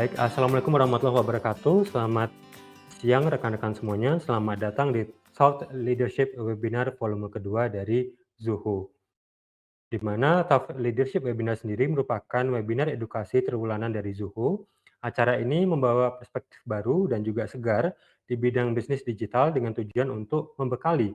Baik, Assalamualaikum warahmatullahi wabarakatuh. Selamat siang rekan-rekan semuanya. Selamat datang di Thought Leadership Webinar volume kedua dari Zoho. Di mana Thought Leadership Webinar sendiri merupakan webinar edukasi triwulanan dari Zoho. Acara ini membawa perspektif baru dan juga segar di bidang bisnis digital dengan tujuan untuk membekali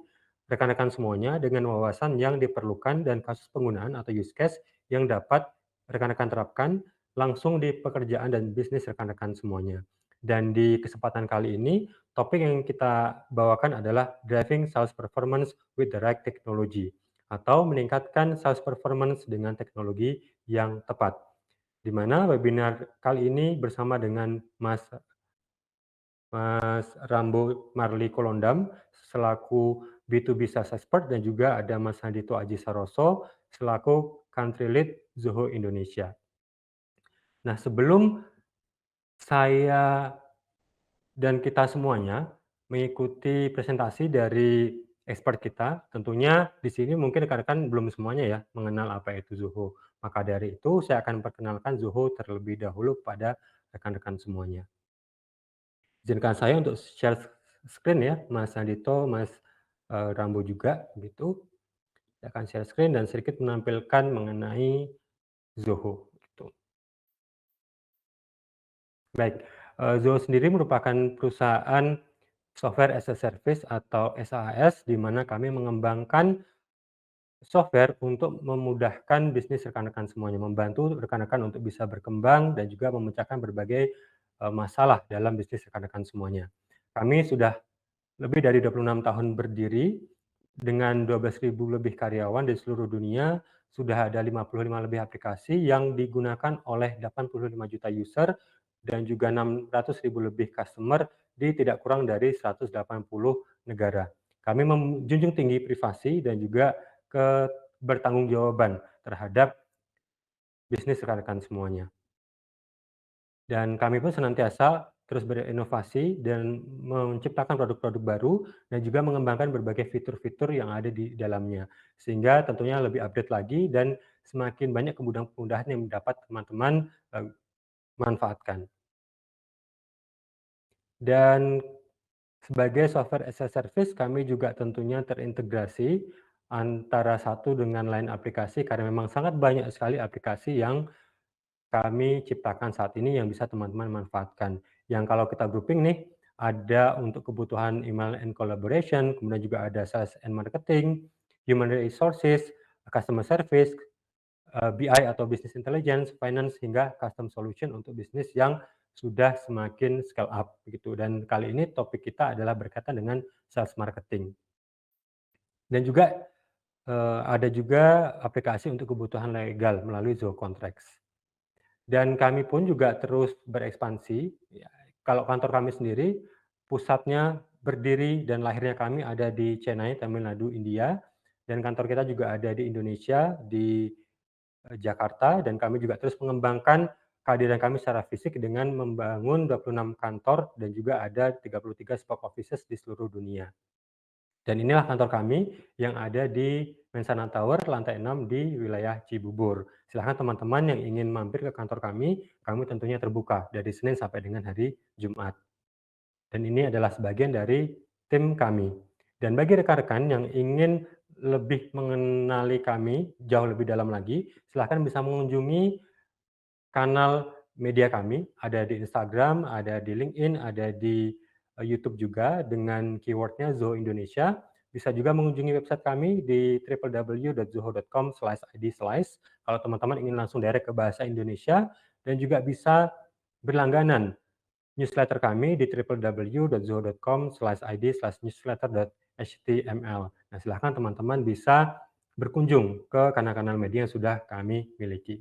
rekan-rekan semuanya dengan wawasan yang diperlukan dan kasus penggunaan atau use case yang dapat rekan-rekan terapkan langsung di pekerjaan dan bisnis rekan-rekan semuanya. Dan di kesempatan kali ini, topik yang kita bawakan adalah Driving Sales Performance with the Right Technology, atau meningkatkan sales performance dengan teknologi yang tepat. Di mana webinar kali ini bersama dengan Mas Rambo Marli Kolondam selaku B2B Sales Expert dan juga ada Mas Handito Aji Saroso selaku Country Lead Zoho Indonesia. Nah, sebelum saya dan kita semuanya mengikuti presentasi dari expert kita, tentunya di sini mungkin rekan-rekan belum semuanya ya mengenal apa itu Zoho. Maka dari itu saya akan perkenalkan Zoho terlebih dahulu pada rekan-rekan semuanya. Izinkan saya untuk share screen ya, Mas Andito, Mas Rambo juga gitu. Saya akan share screen dan sedikit menampilkan mengenai Zoho. Gitu. Baik, Zoho sendiri merupakan perusahaan Software as a Service atau SaaS, di mana kami mengembangkan software untuk memudahkan bisnis rekan-rekan semuanya, membantu rekan-rekan untuk bisa berkembang dan juga memecahkan berbagai masalah dalam bisnis rekan-rekan semuanya. Kami sudah lebih dari 26 tahun berdiri dengan 12.000 lebih karyawan di seluruh dunia, sudah ada 55 lebih aplikasi yang digunakan oleh 85 juta user dan juga 600.000 lebih customer di tidak kurang dari 180 negara. Kami menjunjung tinggi privasi dan juga kebertanggungjawaban terhadap bisnis rekan-rekan semuanya. Dan kami pun senantiasa terus berinovasi dan menciptakan produk-produk baru dan juga mengembangkan berbagai fitur-fitur yang ada di dalamnya. Sehingga tentunya lebih update lagi dan semakin banyak kemudahan-kemudahan yang dapat teman-teman manfaatkan. Dan sebagai software as a service, kami juga tentunya terintegrasi antara satu dengan lain aplikasi karena memang sangat banyak sekali aplikasi yang kami ciptakan saat ini yang bisa teman-teman manfaatkan. Yang kalau kita grouping nih, ada untuk kebutuhan email and collaboration, kemudian juga ada sales and marketing, human resources, customer service, BI atau business intelligence, finance, hingga custom solution untuk bisnis yang sudah semakin scale up gitu. Dan kali ini topik kita adalah berkaitan dengan sales marketing. Dan juga ada juga aplikasi untuk kebutuhan legal melalui Zoho Contracts. Dan kami pun juga terus berekspansi. Ya, kalau kantor kami sendiri, pusatnya berdiri dan lahirnya kami ada di Chennai, Tamil Nadu, India. Dan kantor kita juga ada di Indonesia, di Jakarta. Dan kami juga terus mengembangkan kehadiran kami secara fisik dengan membangun 26 kantor dan juga ada 33 spoke offices di seluruh dunia. Dan inilah kantor kami yang ada di Mensana Tower, lantai 6 di wilayah Cibubur. Silahkan teman-teman yang ingin mampir ke kantor kami tentunya terbuka dari Senin sampai dengan hari Jumat. Dan ini adalah sebagian dari tim kami. Dan bagi rekan-rekan yang ingin lebih mengenali kami jauh lebih dalam lagi, silahkan bisa mengunjungi kanal media kami, ada di Instagram, ada di LinkedIn, ada di YouTube juga dengan keywordnya Zoho Indonesia. Bisa juga mengunjungi website kami di www.zoho.com/id/. Kalau teman-teman ingin langsung direct ke bahasa Indonesia dan juga bisa berlangganan newsletter kami di www.zoho.com/id/newsletter.html. Nah, silahkan teman-teman bisa berkunjung ke kanal-kanal media yang sudah kami miliki.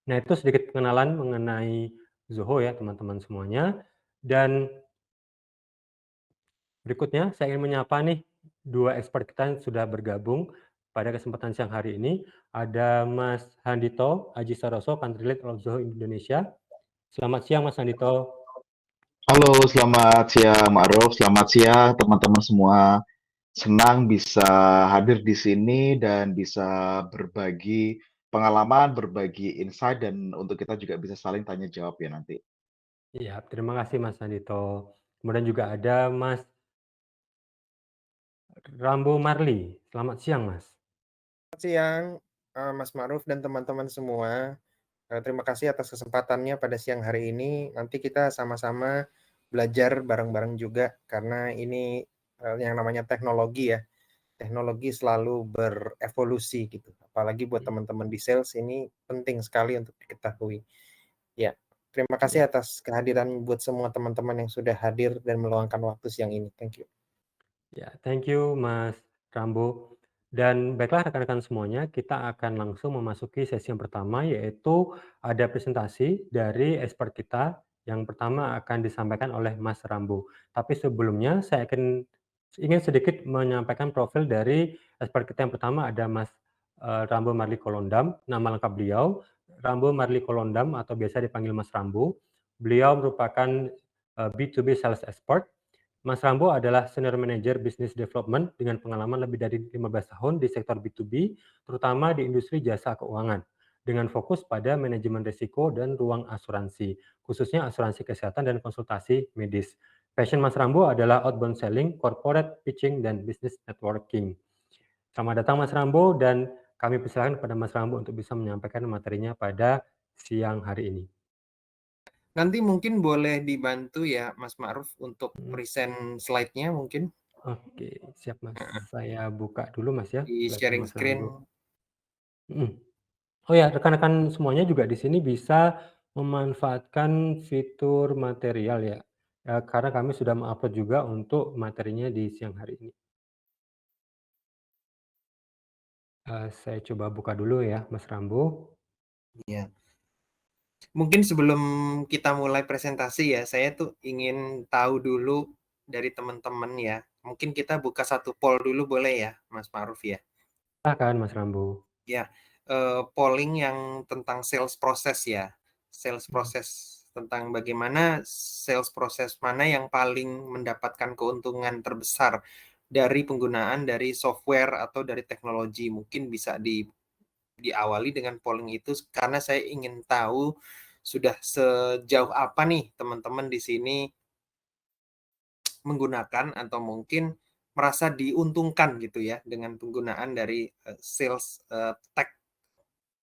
Nah, itu sedikit pengenalan mengenai Zoho ya, teman-teman semuanya. Dan berikutnya saya ingin menyapa nih dua expert kita yang sudah bergabung pada kesempatan siang hari ini. Ada Mas Handito Aji Saroso, Country Lead of Zoho Indonesia. Selamat siang Mas Handito. Halo, selamat siang Ma'ruf, selamat siang teman-teman semua. Senang bisa hadir di sini dan bisa berbagi pengalaman, berbagi insight, dan untuk kita juga bisa saling tanya jawab ya nanti. Iya, terima kasih Mas Andito. Kemudian juga ada Mas Rambo Marli. Selamat siang, Mas. Selamat siang, Mas Ma'ruf dan teman-teman semua. Terima kasih atas kesempatannya pada siang hari ini. Nanti kita sama-sama belajar bareng-bareng juga karena ini yang namanya teknologi ya. Teknologi selalu berevolusi gitu. Apalagi buat teman-teman di sales ini penting sekali untuk diketahui. Ya, terima kasih Ya, atas kehadiran buat semua teman-teman yang sudah hadir dan meluangkan waktu siang ini. Thank you. ya, thank you Mas Rambo. Dan baiklah rekan-rekan semuanya, kita akan langsung memasuki sesi yang pertama, yaitu ada presentasi dari expert kita. Yang pertama akan disampaikan oleh Mas Rambo. Tapi sebelumnya saya ingin sedikit menyampaikan profil dari expert kita. Yang pertama ada Mas Rambo Marli Kolondam. Nama lengkap beliau Rambo Marli Kolondam atau biasa dipanggil Mas Rambo. Beliau merupakan B2B sales expert. Mas Rambo adalah Senior Manager Business Development dengan pengalaman lebih dari 15 tahun di sektor B2B, terutama di industri jasa keuangan, dengan fokus pada manajemen risiko dan ruang asuransi, khususnya asuransi kesehatan dan konsultasi medis. Passion Mas Rambo adalah outbound selling, corporate pitching, dan business networking. Selamat datang Mas Rambo, dan kami persilakan kepada Mas Rambo untuk bisa menyampaikan materinya pada siang hari ini. Nanti mungkin boleh dibantu ya Mas Ma'ruf untuk Hmm. present slide-nya mungkin. Oke, siap Mas. Saya buka dulu Mas ya, Di slide sharing Mas screen. Rambo. Oh ya, rekan-rekan semuanya juga di sini bisa memanfaatkan fitur material ya, karena kami sudah mengupload juga untuk materinya di siang hari ini. Saya coba buka dulu ya, Mas Rambo. Ya. Mungkin sebelum kita mulai presentasi ya, saya tuh ingin tahu dulu dari teman-teman ya. Mungkin kita buka satu poll dulu boleh ya, Mas Ma'ruf ya. Silakan Mas Rambo. Ya, polling yang tentang sales proses ya. Sales proses tentang bagaimana sales proses mana yang paling mendapatkan keuntungan terbesar dari penggunaan dari software atau dari teknologi. Mungkin bisa diawali dengan polling itu karena saya ingin tahu sudah sejauh apa nih teman-teman di sini menggunakan atau mungkin merasa diuntungkan gitu ya dengan penggunaan dari sales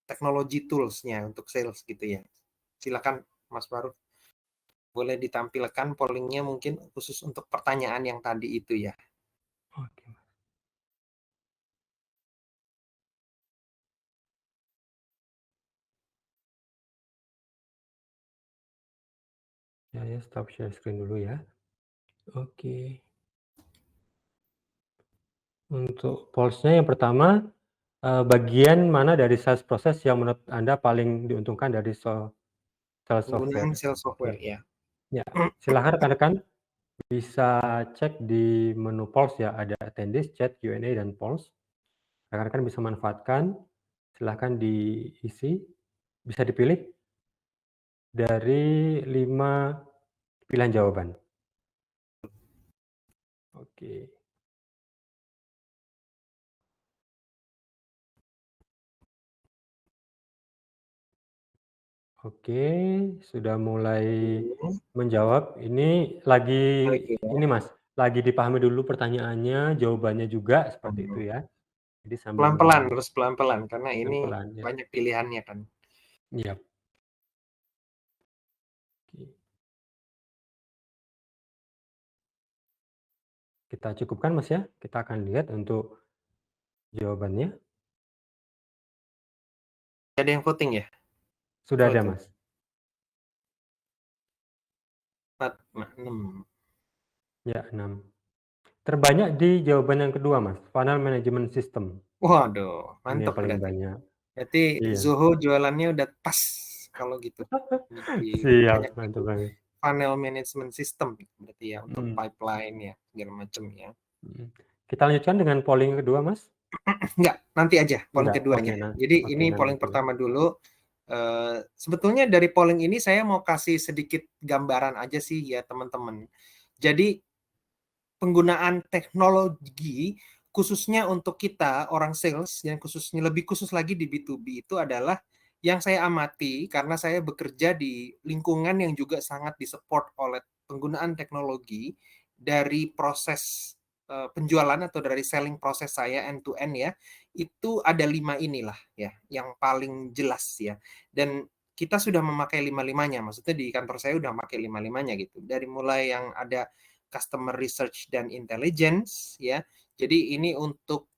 teknologi tools-nya untuk sales gitu ya. Silakan Mas Baru, boleh ditampilkan pollingnya mungkin khusus untuk pertanyaan yang tadi itu ya. Oke, Mas. Ya, stop share screen dulu ya. Oke. Untuk polls-nya yang pertama, bagian mana dari sales proses yang menurut Anda paling diuntungkan dari sales Penggunaan software? sales software Oke. ya. Ya, silakan rekan-rekan bisa cek di menu polls ya, ada attendees, chat, Q&A, dan polls. Rekan-rekan bisa manfaatkan, silahkan diisi, bisa dipilih dari 5 pilihan jawaban. Oke. Oke, sudah mulai menjawab. Ini lagi ini Mas, lagi dipahami dulu pertanyaannya, jawabannya juga seperti itu ya. Jadi sambil Pelan-pelan, menunggu terus pelan-pelan karena ini pelan-pelan ya. banyak pilihannya kan. Iya. Oke. Kita cukupkan Mas ya. Kita akan lihat untuk jawabannya. Ada yang voting ya? Sudah ada Voting. Mas. 4, 6. Ya, 6. Terbanyak di jawaban yang kedua Mas, funnel management system. Waduh, Ini yang mantap paling berarti. banyak. Berarti Iya. Zoho jualannya udah pas kalau gitu. Banyak Siap, mantap banget. funnel management system berarti ya untuk Mhm, pipeline ya segala macam ya. mhm. Kita lanjutkan dengan polling kedua Mas? Enggak, nanti aja polling Enggak? kedua Oke, aja. Jadi oke, ini nanti polling dulu. pertama dulu. Sebetulnya dari polling ini saya mau kasih sedikit gambaran aja sih ya teman-teman. Jadi penggunaan teknologi khususnya untuk kita orang sales, yang khususnya lebih khusus lagi di B2B itu adalah yang saya amati karena saya bekerja di lingkungan yang juga sangat disupport oleh penggunaan teknologi dari proses penjualan atau dari selling proses saya end to end ya, itu ada 5 inilah ya yang paling jelas ya. Dan kita sudah memakai 5-5-nya, maksudnya di kantor saya udah pakai 5-5-nya gitu. Dari mulai yang ada customer research dan intelligence ya. Jadi ini untuk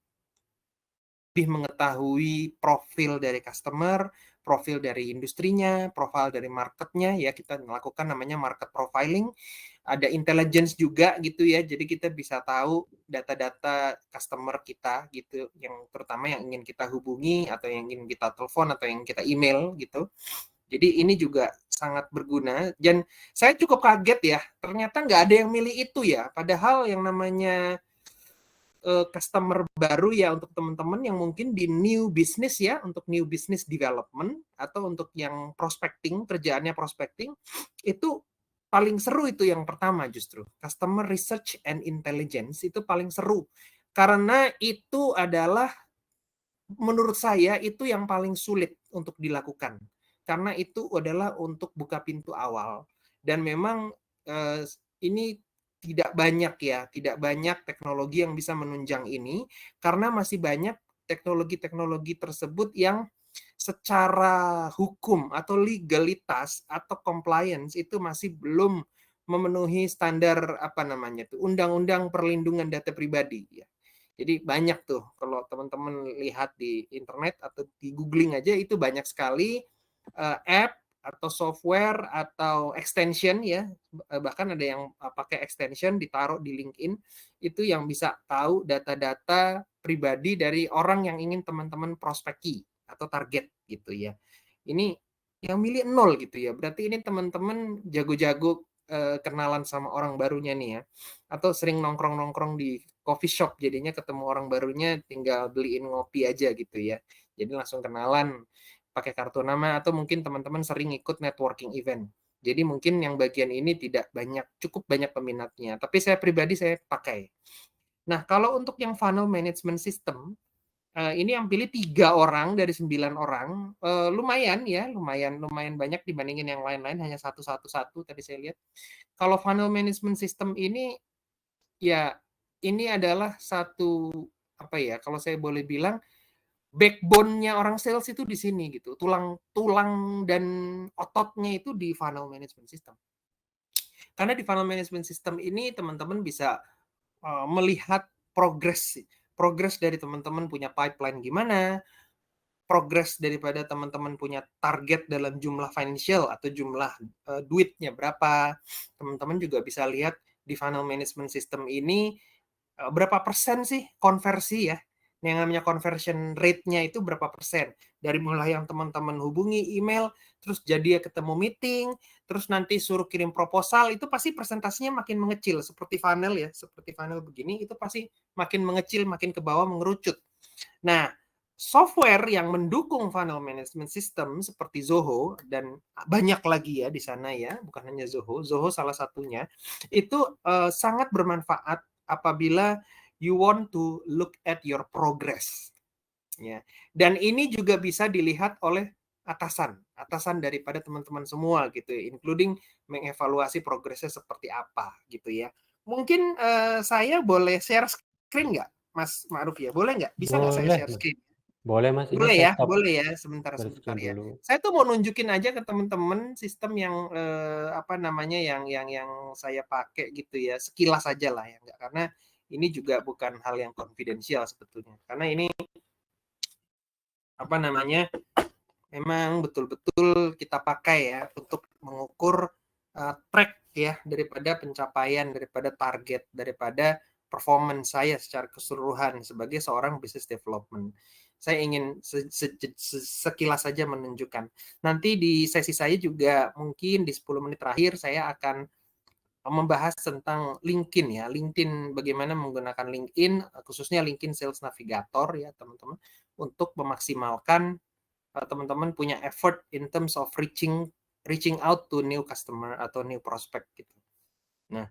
lebih mengetahui profil dari customer, profil dari industrinya, profil dari marketnya ya, kita melakukan namanya market profiling. Ada intelligence juga gitu ya, jadi kita bisa tahu data-data customer kita gitu, yang terutama yang ingin kita hubungi atau yang ingin kita telepon atau yang kita email gitu. Jadi ini juga sangat berguna dan saya cukup kaget ya, ternyata nggak ada yang milih itu ya, padahal yang namanya customer baru ya untuk teman-teman yang mungkin di new business ya, untuk new business development atau untuk yang prospecting, kerjaannya prospecting, itu paling seru itu yang pertama justru. Customer research and intelligence itu paling seru. Karena itu adalah menurut saya itu yang paling sulit untuk dilakukan. Karena itu adalah untuk buka pintu awal. Dan memang ini tidak banyak ya, tidak banyak teknologi yang bisa menunjang ini karena masih banyak teknologi-teknologi tersebut yang secara hukum atau legalitas atau compliance itu masih belum memenuhi standar apa namanya tuh Undang-Undang Perlindungan Data Pribadi ya. Jadi banyak tuh kalau teman-teman lihat di internet atau di googling aja itu banyak sekali app atau software atau extension ya, bahkan ada yang pakai extension ditaruh di LinkedIn itu yang bisa tahu data-data pribadi dari orang yang ingin teman-teman prospeki atau target gitu ya. Ini yang milih 0 gitu ya. Berarti ini teman-teman jago-jago kenalan sama orang barunya nih ya. Atau sering nongkrong-nongkrong di coffee shop jadinya ketemu orang barunya tinggal beliin ngopi aja gitu ya. Jadi langsung kenalan pakai kartu nama atau mungkin teman-teman sering ikut networking event. Jadi mungkin yang bagian ini tidak banyak, cukup banyak peminatnya. Tapi saya pribadi saya pakai. Nah, kalau untuk yang funnel management system, ini yang pilih 3 orang dari 9 orang. Lumayan ya, lumayan banyak dibandingin yang lain-lain, hanya 1 tadi saya lihat. Kalau funnel management system ini, ya ini adalah satu, apa ya, kalau saya boleh bilang, backbone-nya orang sales itu di sini gitu. Tulang dan ototnya itu di funnel management system. Karena di funnel management system ini teman-teman bisa melihat progres dari teman-teman punya pipeline gimana, progres daripada teman-teman punya target dalam jumlah financial atau jumlah duitnya berapa. Teman-teman juga bisa lihat di funnel management system ini berapa persen sih konversi ya. Yang namanya conversion rate-nya itu berapa persen. Dari mulai yang teman-teman hubungi email, terus jadi ketemu meeting, terus nanti suruh kirim proposal, itu pasti presentasinya makin mengecil. Seperti funnel ya, seperti funnel begini, itu pasti makin mengecil, makin ke bawah mengerucut. Nah, software yang mendukung funnel management system seperti Zoho dan banyak lagi ya di sana ya, bukan hanya Zoho, Zoho salah satunya, itu sangat bermanfaat apabila you want to look at your progress. Ya. Dan ini juga bisa dilihat oleh atasan daripada teman-teman semua gitu, including mengevaluasi progresnya seperti apa gitu ya. Mungkin saya boleh share screen nggak, Mas Ma'ruf ya? Boleh nggak? Bisa nggak saya Boleh, share Mas. screen? Boleh, Mas. Ini saya stop Boleh ya, sebentar share screen ya. dulu. Saya tuh mau nunjukin aja ke teman-teman sistem yang apa namanya yang saya pakai gitu ya, sekilas aja lah ya, enggak, karena ini juga bukan hal yang konfidensial sebetulnya. Karena ini apa namanya memang betul-betul kita pakai ya untuk mengukur track ya daripada pencapaian, daripada target, daripada performance saya secara keseluruhan sebagai seorang business development. Saya ingin sekilas saja menunjukkan. Nanti di sesi saya juga mungkin di 10 menit terakhir saya akan membahas tentang LinkedIn ya. LinkedIn, bagaimana menggunakan LinkedIn, khususnya LinkedIn Sales Navigator ya teman-teman, untuk memaksimalkan teman-teman punya effort in terms of reaching out to new customer atau new prospect gitu. Nah,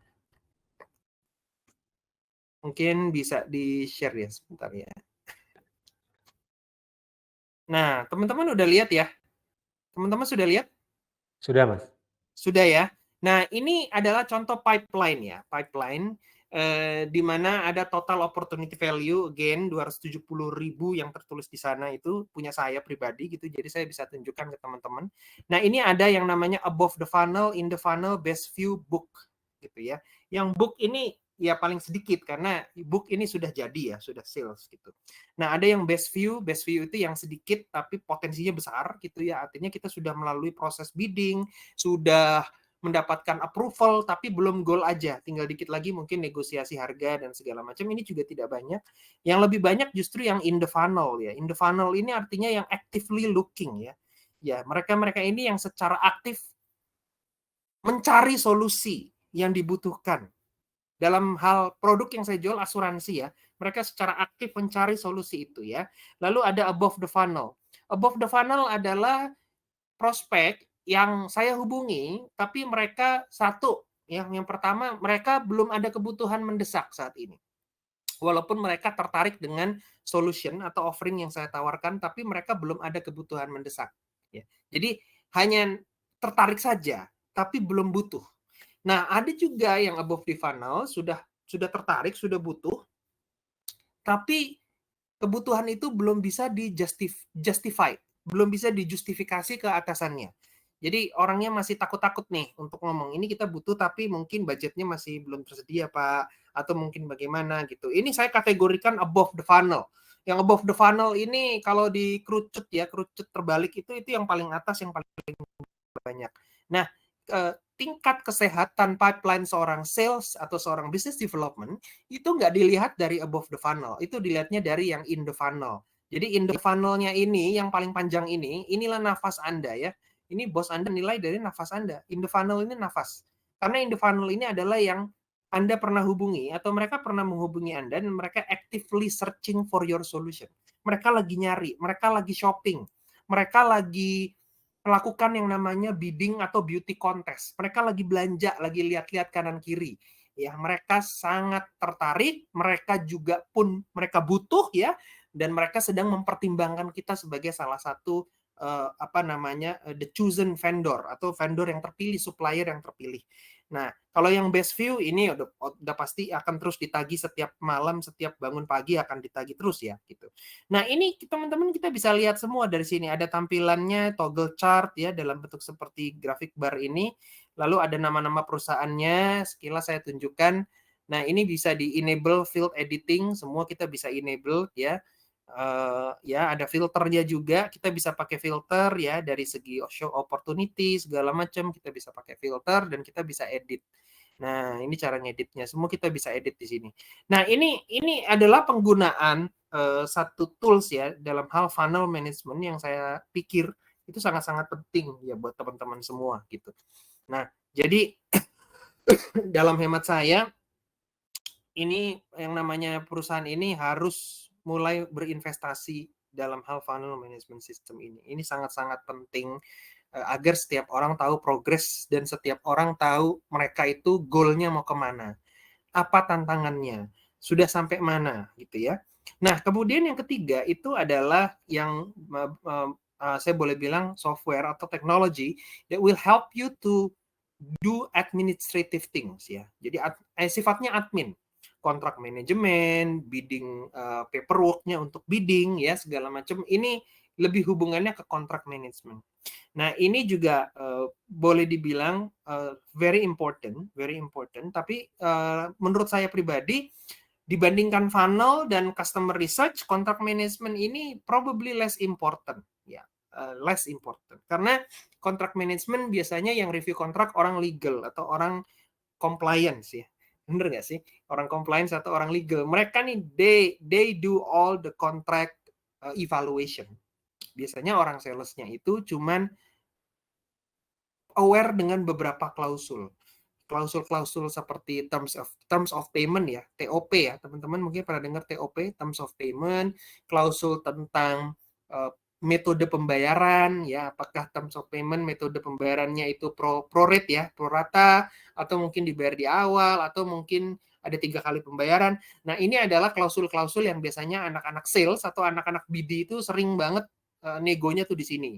Mungkin bisa di-share ya sebentar ya. Nah, teman-teman udah lihat ya? Teman-teman sudah lihat? Sudah, Mas. Sudah ya. Nah, ini adalah contoh pipeline ya. Pipeline di mana ada total opportunity value again 270.000 yang tertulis di sana itu punya saya pribadi gitu. Jadi saya bisa tunjukkan ke teman-teman. Nah, ini ada yang namanya above the funnel, in the funnel, best view, book gitu ya. Yang book ini ya paling sedikit karena book ini sudah jadi ya, sudah sales gitu. Nah, ada yang best view itu yang sedikit tapi potensinya besar gitu ya. Artinya kita sudah melalui proses bidding, sudah mendapatkan approval tapi belum goal aja, tinggal dikit lagi mungkin negosiasi harga dan segala macam. Ini juga tidak banyak. Yang lebih banyak justru yang in the funnel ya. In the funnel ini artinya yang actively looking ya. Ya, mereka-mereka ini yang secara aktif mencari solusi yang dibutuhkan. Dalam hal produk yang saya jual asuransi ya, mereka secara aktif mencari solusi itu ya. Lalu ada above the funnel. Above the funnel adalah prospek yang saya hubungi, tapi mereka satu, yang pertama mereka belum ada kebutuhan mendesak saat ini. Walaupun mereka tertarik dengan solution atau offering yang saya tawarkan, tapi mereka belum ada kebutuhan mendesak. Ya. Jadi hanya tertarik saja, tapi belum butuh. Nah, ada juga yang above the funnel sudah tertarik, sudah butuh, tapi kebutuhan itu belum bisa justify, belum bisa dijustifikasi ke atasannya. Jadi orangnya masih takut-takut nih untuk ngomong, ini kita butuh tapi mungkin budgetnya masih belum tersedia Pak, atau mungkin bagaimana gitu. Ini saya kategorikan above the funnel. Yang above the funnel ini kalau dikerucut ya, kerucut terbalik itu yang paling atas, yang paling banyak. Nah, tingkat kesehatan pipeline seorang sales atau seorang business development itu nggak dilihat dari above the funnel, itu dilihatnya dari yang in the funnel. Jadi in the funnel-nya ini, yang paling panjang ini, inilah nafas Anda ya. Ini bos Anda nilai dari nafas Anda. In the funnel ini nafas. Karena in the funnel ini adalah yang Anda pernah hubungi atau mereka pernah menghubungi Anda dan mereka actively searching for your solution. Mereka lagi nyari, mereka lagi shopping, mereka lagi melakukan yang namanya bidding atau beauty contest. Mereka lagi belanja, lagi lihat-lihat kanan kiri. Ya, mereka sangat tertarik, mereka juga pun mereka butuh ya, dan mereka sedang mempertimbangkan kita sebagai salah satu the chosen vendor atau vendor yang terpilih, supplier yang terpilih. Nah, kalau yang best view ini udah pasti akan terus ditagih setiap malam, setiap bangun pagi akan ditagih terus ya gitu. Nah, ini teman-teman kita bisa lihat semua dari sini. Ada tampilannya toggle chart ya dalam bentuk seperti grafik bar ini. Lalu ada nama-nama perusahaannya, sekilas saya tunjukkan. Nah, ini bisa di-enable field editing, semua kita bisa enable ya. Ya ada filternya juga, kita bisa pakai filter ya dari segi show opportunity segala macam, kita bisa pakai filter dan kita bisa edit. Nah, ini cara ngeditnya, semua kita bisa edit di sini. Nah, ini adalah penggunaan satu tools ya dalam hal funnel management yang saya pikir itu sangat-sangat penting ya buat teman-teman semua gitu. Nah, jadi dalam hemat saya ini yang namanya perusahaan ini harus mulai berinvestasi dalam hal funnel management system ini. Ini sangat-sangat penting agar setiap orang tahu progres dan setiap orang tahu mereka itu goalnya mau kemana, apa tantangannya, sudah sampai mana gitu ya. Nah, kemudian yang ketiga itu adalah yang saya boleh bilang software atau teknologi that will help you to do administrative things ya. Jadi sifatnya admin, kontrak manajemen, bidding paperwork-nya untuk bidding ya segala macam. Ini lebih hubungannya ke kontrak manajemen. Nah, ini juga boleh dibilang very important, tapi menurut saya pribadi dibandingkan funnel dan customer research, contract management ini probably less important ya. Less important. Karena contract management biasanya yang review kontrak orang legal atau orang compliance ya. Bener nggak sih? Orang compliance atau orang legal. Mereka nih, they do all the contract evaluation. Biasanya orang salesnya itu cuman aware dengan beberapa klausul seperti terms of payment ya, TOP ya, teman-teman mungkin pernah dengar TOP, terms of payment, klausul tentang metode pembayaran ya, apakah terms of payment metode pembayarannya itu pro rate ya, pro rata, atau mungkin dibayar di awal, atau mungkin ada 3 kali pembayaran. Nah, ini adalah klausul-klausul yang biasanya anak-anak sales atau anak-anak BD itu sering banget negonya tuh di sini.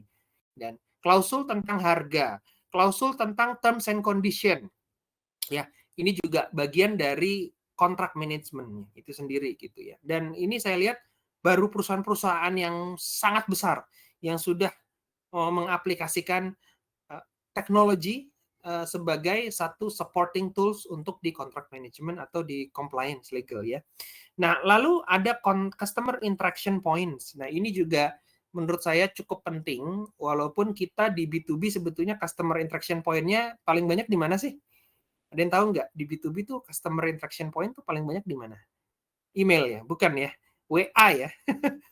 Dan klausul tentang harga, klausul tentang terms and condition. Ya, ini juga bagian dari kontrak manajemennya itu sendiri gitu ya. Dan ini saya lihat baru perusahaan-perusahaan yang sangat besar yang sudah mengaplikasikan teknologi sebagai satu supporting tools untuk di contract management atau di compliance legal ya. Nah, lalu ada customer interaction points. Nah, ini juga menurut saya cukup penting walaupun kita di B2B sebetulnya customer interaction point-nya paling banyak di mana sih? Ada yang tahu nggak? Di B2B tuh customer interaction point tuh paling banyak di mana? Email ya? Bukan ya? WA ya?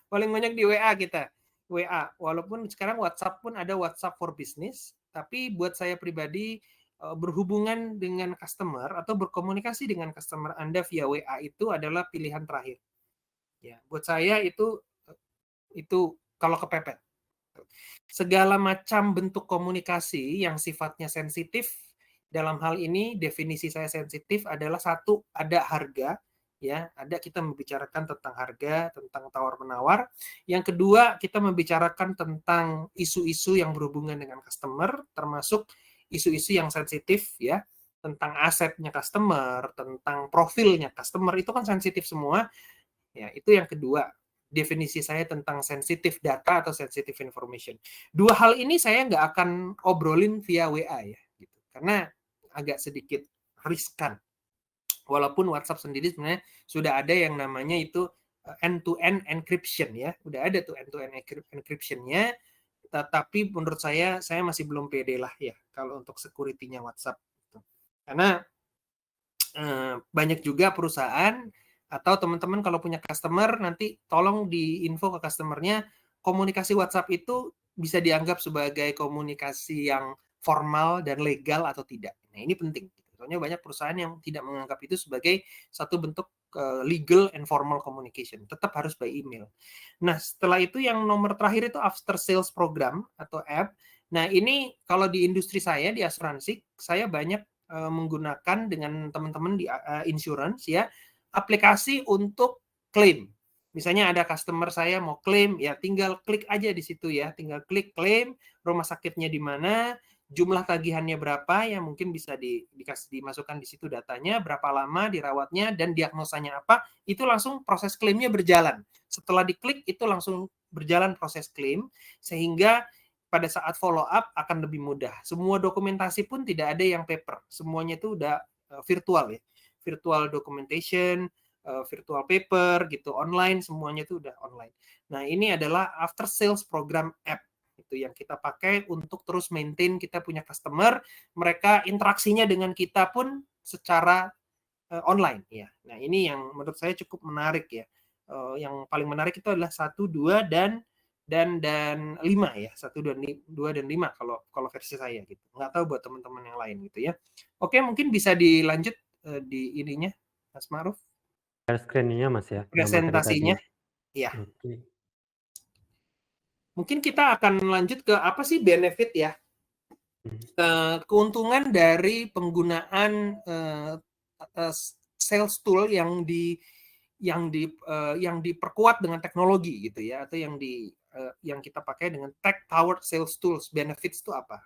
Paling banyak di WA kita. WA. Walaupun sekarang WhatsApp pun ada WhatsApp for Business, tapi buat saya pribadi berhubungan dengan customer atau berkomunikasi dengan customer Anda via WA itu adalah pilihan terakhir. Ya, buat saya itu kalau kepepet. Segala macam bentuk komunikasi yang sifatnya sensitif, dalam hal ini definisi saya sensitif adalah satu, ada harga, ya, ada kita membicarakan tentang harga, tentang tawar-menawar. Yang kedua, kita membicarakan tentang isu-isu yang berhubungan dengan customer, termasuk isu-isu yang sensitif, ya, tentang asetnya customer, tentang profilnya customer, itu kan sensitif semua. Ya, itu yang kedua. Definisi saya tentang sensitive data atau sensitive information. Dua hal ini saya nggak akan obrolin via WA ya, gitu. Karena agak sedikit riskan. Walaupun WhatsApp sendiri sebenarnya sudah ada yang namanya itu end-to-end encryption ya, udah ada tuh end-to-end encryption-nya. Tetapi menurut saya masih belum pede lah ya kalau untuk security-nya WhatsApp. Karena banyak juga perusahaan atau teman-teman kalau punya customer nanti tolong diinfo ke customernya komunikasi WhatsApp itu bisa dianggap sebagai komunikasi yang formal dan legal atau tidak. Nah, ini penting. Soalnya banyak perusahaan yang tidak menganggap itu sebagai satu bentuk legal and formal communication. Tetap harus by email. Nah, setelah itu yang nomor terakhir itu after sales program atau app. Nah, ini kalau di industri saya, di asuransi, saya banyak menggunakan dengan teman-teman di insurance ya, aplikasi untuk klaim. Misalnya ada customer saya mau klaim, ya tinggal klik aja di situ ya, tinggal klik klaim, rumah sakitnya di mana, jumlah tagihannya berapa, ya mungkin bisa dimasukkan di situ datanya, berapa lama dirawatnya, dan diagnosanya apa, itu langsung proses klaimnya berjalan. Setelah diklik, itu langsung berjalan proses klaim, sehingga pada saat follow up akan lebih mudah. Semua dokumentasi pun tidak ada yang paper, semuanya itu udah virtual ya, virtual documentation, virtual paper gitu, online, semuanya itu udah online. Nah, ini adalah after sales program app itu yang kita pakai untuk terus maintain kita punya customer, mereka interaksinya dengan kita pun secara online ya. Nah, ini yang menurut saya cukup menarik ya. Yang paling menarik itu adalah 1, 2 dan 5 ya. 1, 2 dan 5 kalau versi saya gitu. Nggak tahu buat teman-teman yang lain gitu ya. Oke, mungkin bisa dilanjut di ininya Mas Ma'ruf. Share screen-nya Mas ya, yang materi tadi. Presentasinya. Ya. Oke. Mungkin kita akan lanjut ke apa sih benefit ya. Keuntungan dari penggunaan sales tool yang diperkuat dengan teknologi gitu ya, atau yang kita pakai dengan tech powered sales tools. Benefits itu apa?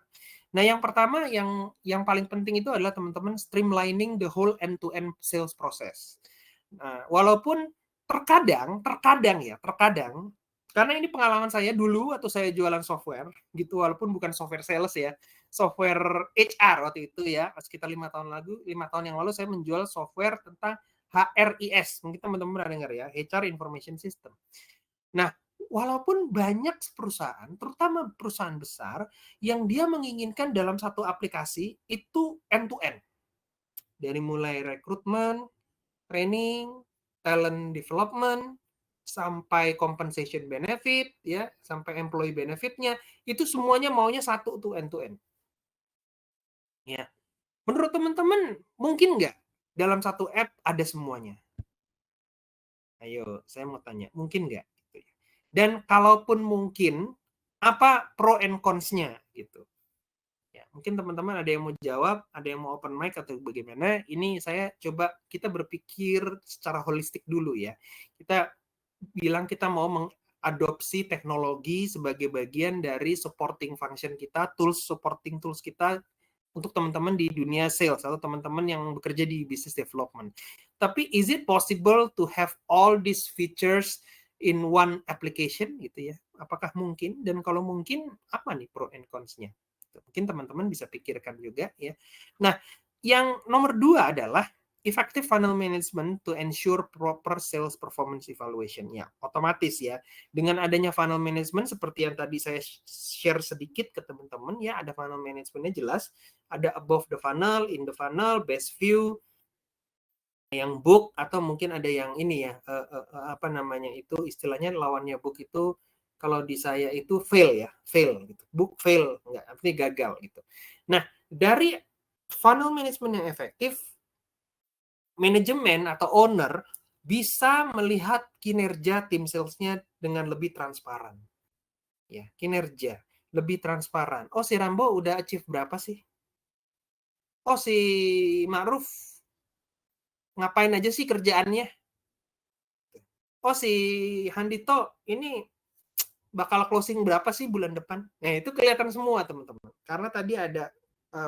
Nah, yang pertama yang paling penting itu adalah teman-teman streamlining the whole end-to-end sales process. Nah, walaupun terkadang karena ini pengalaman saya dulu waktu saya jualan software gitu, walaupun bukan software sales ya, software HR waktu itu ya, sekitar 5 tahun yang lalu saya menjual software tentang HRIS, mungkin teman-teman pernah dengar ya, HR Information System. Nah, walaupun banyak perusahaan, terutama perusahaan besar, yang dia menginginkan dalam satu aplikasi itu end-to-end. Dari mulai rekrutmen, training, talent development, sampai compensation benefit, ya, sampai employee benefitnya, itu semuanya maunya satu tuh end-to-end. Ya. Menurut teman-teman, mungkin nggak dalam satu app ada semuanya? Ayo, saya mau tanya, mungkin nggak? Dan kalaupun mungkin, apa pro and cons-nya gitu? Ya, Mungkin teman-teman ada yang mau jawab, ada yang mau open mic atau bagaimana. Ini saya coba kita berpikir secara holistik dulu ya. Kita bilang kita mau mengadopsi teknologi sebagai bagian dari supporting function kita, supporting tools kita untuk teman-teman di dunia sales atau teman-teman yang bekerja di business development. Tapi is it possible to have all these features in one application gitu ya? Apakah mungkin? Dan kalau mungkin apa nih pro and cons-nya? Mungkin teman-teman bisa pikirkan juga ya. Nah, yang nomor 2 adalah effective funnel management to ensure proper sales performance evaluation. Ya, otomatis ya. Dengan adanya funnel management seperti yang tadi saya share sedikit ke teman-teman ya, ada funnel managementnya jelas, ada above the funnel, in the funnel, best view, yang book atau mungkin ada yang ini ya, apa namanya itu istilahnya lawannya book itu kalau di saya itu fail ya, fail gitu. Book fail, enggak, artinya gagal gitu. Nah, dari funnel management yang efektif, manajemen atau owner bisa melihat kinerja tim salesnya dengan lebih transparan. Ya, kinerja lebih transparan. Oh, si Rambo udah achieve berapa sih? Oh, si Ma'ruf ngapain aja sih kerjaannya? Oh, si Handito ini bakal closing berapa sih bulan depan? Nah, itu kelihatan semua, teman-teman. Karena tadi ada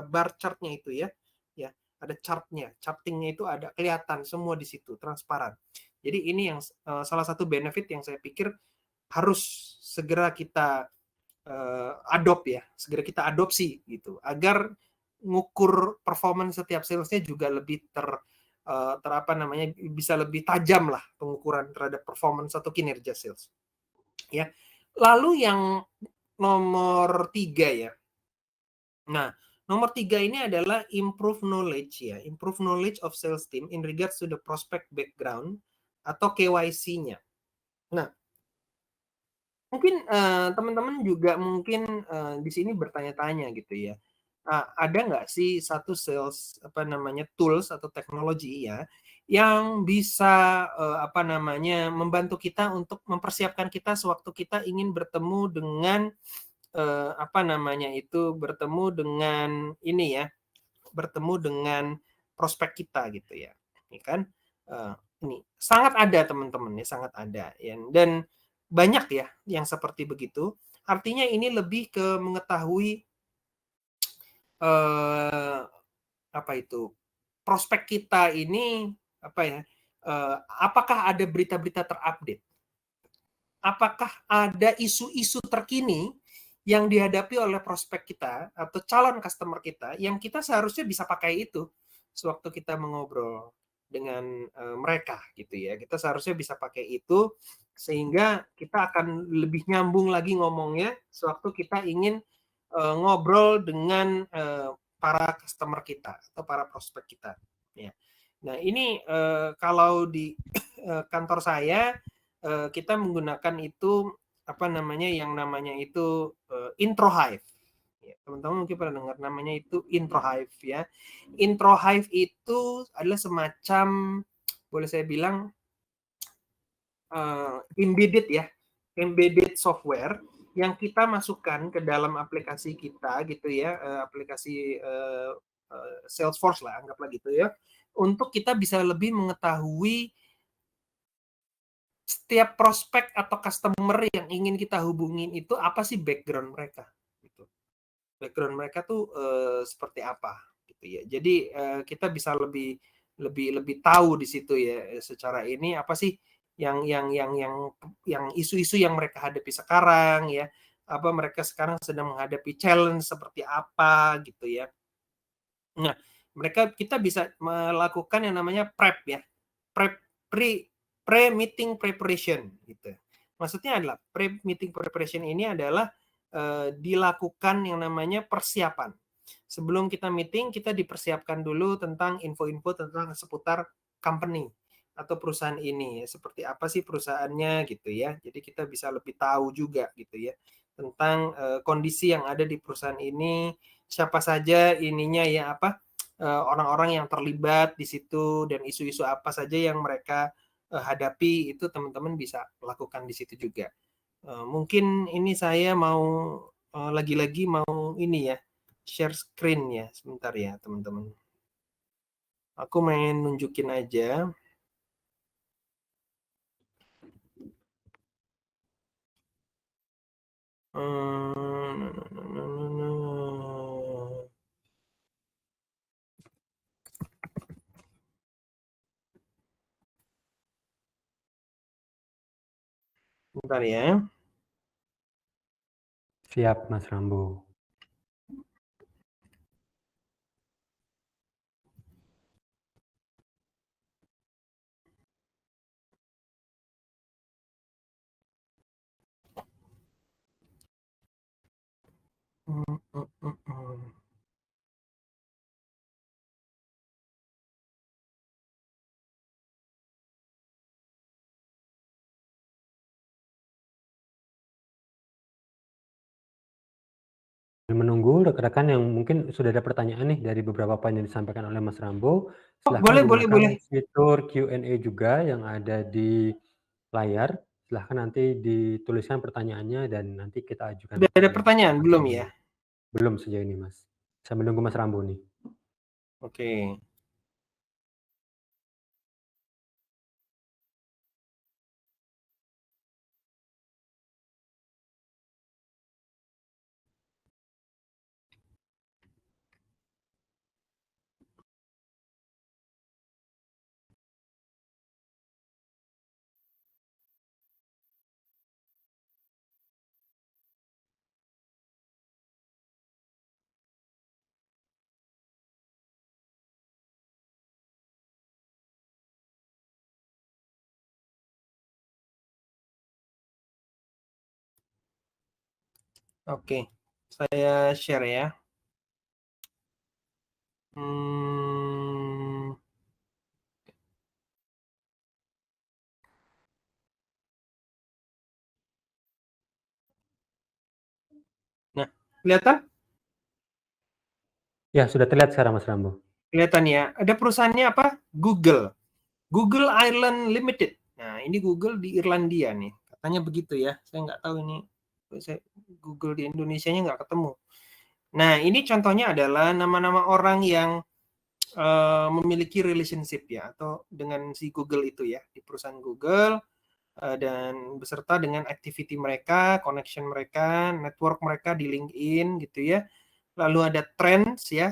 bar chart-nya itu ya. Ya, ada chart-nya. Charting-nya itu ada kelihatan semua di situ, transparan. Jadi ini yang salah satu benefit yang saya pikir harus segera kita adopt ya, segera kita adopsi gitu, agar ngukur performance setiap salesnya juga lebih apa namanya, bisa lebih tajam lah pengukuran terhadap performance atau kinerja sales. Ya, lalu yang nomor 3 ya. Nah, nomor 3 ini adalah improve knowledge ya, improve knowledge of sales team in regards to the prospect background atau KYC-nya. Nah, mungkin teman-teman juga mungkin di sini bertanya-tanya gitu ya. Ada nggak sih satu sales apa namanya tools atau teknologi ya yang bisa apa namanya membantu kita untuk mempersiapkan kita sewaktu kita ingin bertemu dengan apa namanya itu bertemu dengan ini ya, bertemu dengan prospek kita gitu ya. Ini kan ini sangat ada teman-teman ya, sangat ada ya. Dan banyak ya yang seperti begitu. Artinya ini lebih ke mengetahui apa itu prospek kita ini apa ya? Apakah ada berita-berita terupdate? Apakah ada isu-isu terkini yang dihadapi oleh prospek kita atau calon customer kita yang kita seharusnya bisa pakai itu sewaktu kita mengobrol dengan mereka gitu ya. Kita seharusnya bisa pakai itu sehingga kita akan lebih nyambung lagi ngomongnya sewaktu kita ingin ngobrol dengan para customer kita atau para prospek kita. Ya. Nah ini kalau di kantor saya kita menggunakan itu apa namanya yang namanya itu Intro Hive. Ya, teman-teman mungkin pernah dengar namanya itu Intro Hive ya. Intro Hive itu adalah semacam boleh saya bilang embedded ya, embedded software yang kita masukkan ke dalam aplikasi kita gitu ya, aplikasi Salesforce lah anggaplah gitu ya, untuk kita bisa lebih mengetahui setiap prospek atau customer yang ingin kita hubungin itu apa sih background mereka gitu. Background mereka tuh seperti apa gitu ya. Jadi kita bisa lebih tahu di situ ya secara ini apa sih yang isu-isu yang mereka hadapi sekarang ya. Apa mereka sekarang sedang menghadapi challenge seperti apa gitu ya. Nah, kita bisa melakukan yang namanya prep ya. Pre-meeting preparation gitu. Maksudnya adalah pre-meeting preparation ini adalah dilakukan yang namanya persiapan. Sebelum kita meeting, kita dipersiapkan dulu tentang info-info tentang seputar company atau perusahaan ini. Seperti apa sih perusahaannya gitu ya. Jadi kita bisa lebih tahu juga gitu ya tentang kondisi yang ada di perusahaan ini, siapa saja ininya ya apa orang-orang yang terlibat di situ dan isu-isu apa saja yang mereka hadapi itu teman-teman bisa lakukan di situ juga. Mungkin ini saya mau lagi-lagi mau ini ya share screen ya, sebentar ya teman-teman. Aku main nunjukin aja. Bentar ya. Siap, Mas Rambo. Menunggu rekan-rekan yang mungkin sudah ada pertanyaan nih dari beberapa poin yang disampaikan oleh Mas Rambo, silahkan gunakan fitur Q&A juga yang ada di layar. Silahkan nanti dituliskan pertanyaannya dan nanti kita ajukan. Sudah ada pertanyaan belum ya? Belum sejauh ini, Mas. Saya menunggu Mas Rambo nih. Oke. Oke, saya share ya. Nah, kelihatan? Ya, sudah terlihat sekarang Mas Rambo. Kelihatan ya. Ada perusahaannya apa? Google. Google Ireland Limited. Nah, ini Google di Irlandia nih. Katanya begitu ya. Saya nggak tahu ini. Google di Indonesianya nggak ketemu. Nah, ini contohnya adalah nama-nama orang yang memiliki relationship ya, atau dengan si Google itu ya, di perusahaan Google, dan beserta dengan activity mereka, connection mereka, network mereka di LinkedIn gitu ya. Lalu ada trends ya,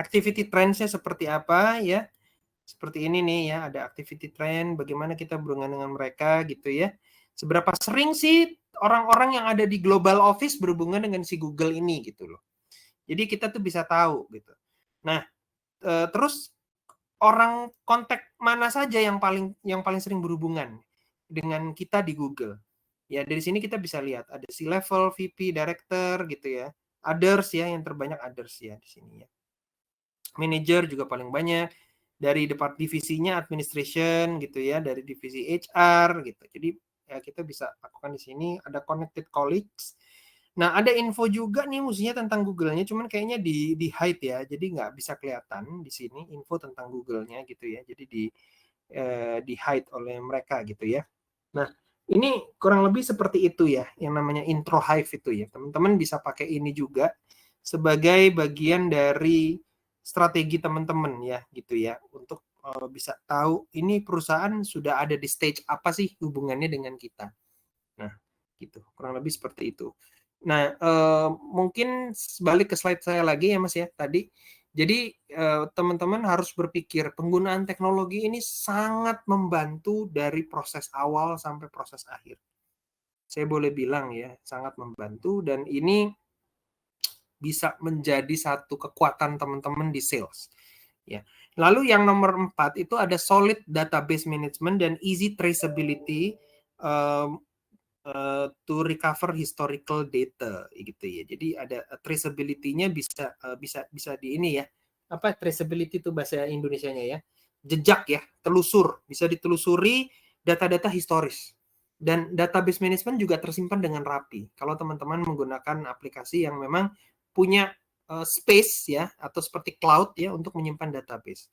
activity trends-nya seperti apa ya. Seperti ini nih ya, ada activity trend, bagaimana kita berhubungan dengan mereka gitu ya. Seberapa sering sih orang-orang yang ada di global office berhubungan dengan si Google ini gitu loh. Jadi kita tuh bisa tahu gitu. Nah, terus orang kontak mana saja yang paling sering berhubungan dengan kita di Google. Ya, dari sini kita bisa lihat ada C-level, VP, director gitu ya. Others ya, yang terbanyak others ya di sini ya. Manager juga paling banyak. Dari divisinya administration gitu ya, dari divisi HR gitu. Jadi ya kita bisa lakukan di sini. Ada connected colleagues. Nah, ada info juga nih musiknya tentang Google-nya, cuman kayaknya di hide ya, jadi nggak bisa kelihatan di sini info tentang Google-nya gitu ya. Jadi di hide oleh mereka gitu ya. Nah, ini kurang lebih seperti itu ya, yang namanya intro Hive itu ya. Teman-teman bisa pakai ini juga sebagai bagian dari strategi teman-teman ya gitu ya, untuk bisa tahu ini perusahaan sudah ada di stage apa sih hubungannya dengan kita. Nah, gitu. Kurang lebih seperti itu. Nah, mungkin balik ke slide saya lagi ya Mas ya tadi. Jadi teman-teman harus berpikir penggunaan teknologi ini sangat membantu dari proses awal sampai proses akhir. Saya boleh bilang ya, sangat membantu, dan ini bisa menjadi satu kekuatan teman-teman di sales. Ya. Lalu yang nomor 4 itu ada solid database management dan easy traceability to recover historical data gitu ya. Jadi ada traceability-nya bisa di ini ya. Apa traceability itu bahasa Indonesianya ya? Jejak ya, telusur, bisa ditelusuri data-data historis. Dan database management juga tersimpan dengan rapi. Kalau teman-teman menggunakan aplikasi yang memang punya space ya, atau seperti cloud ya, untuk menyimpan database.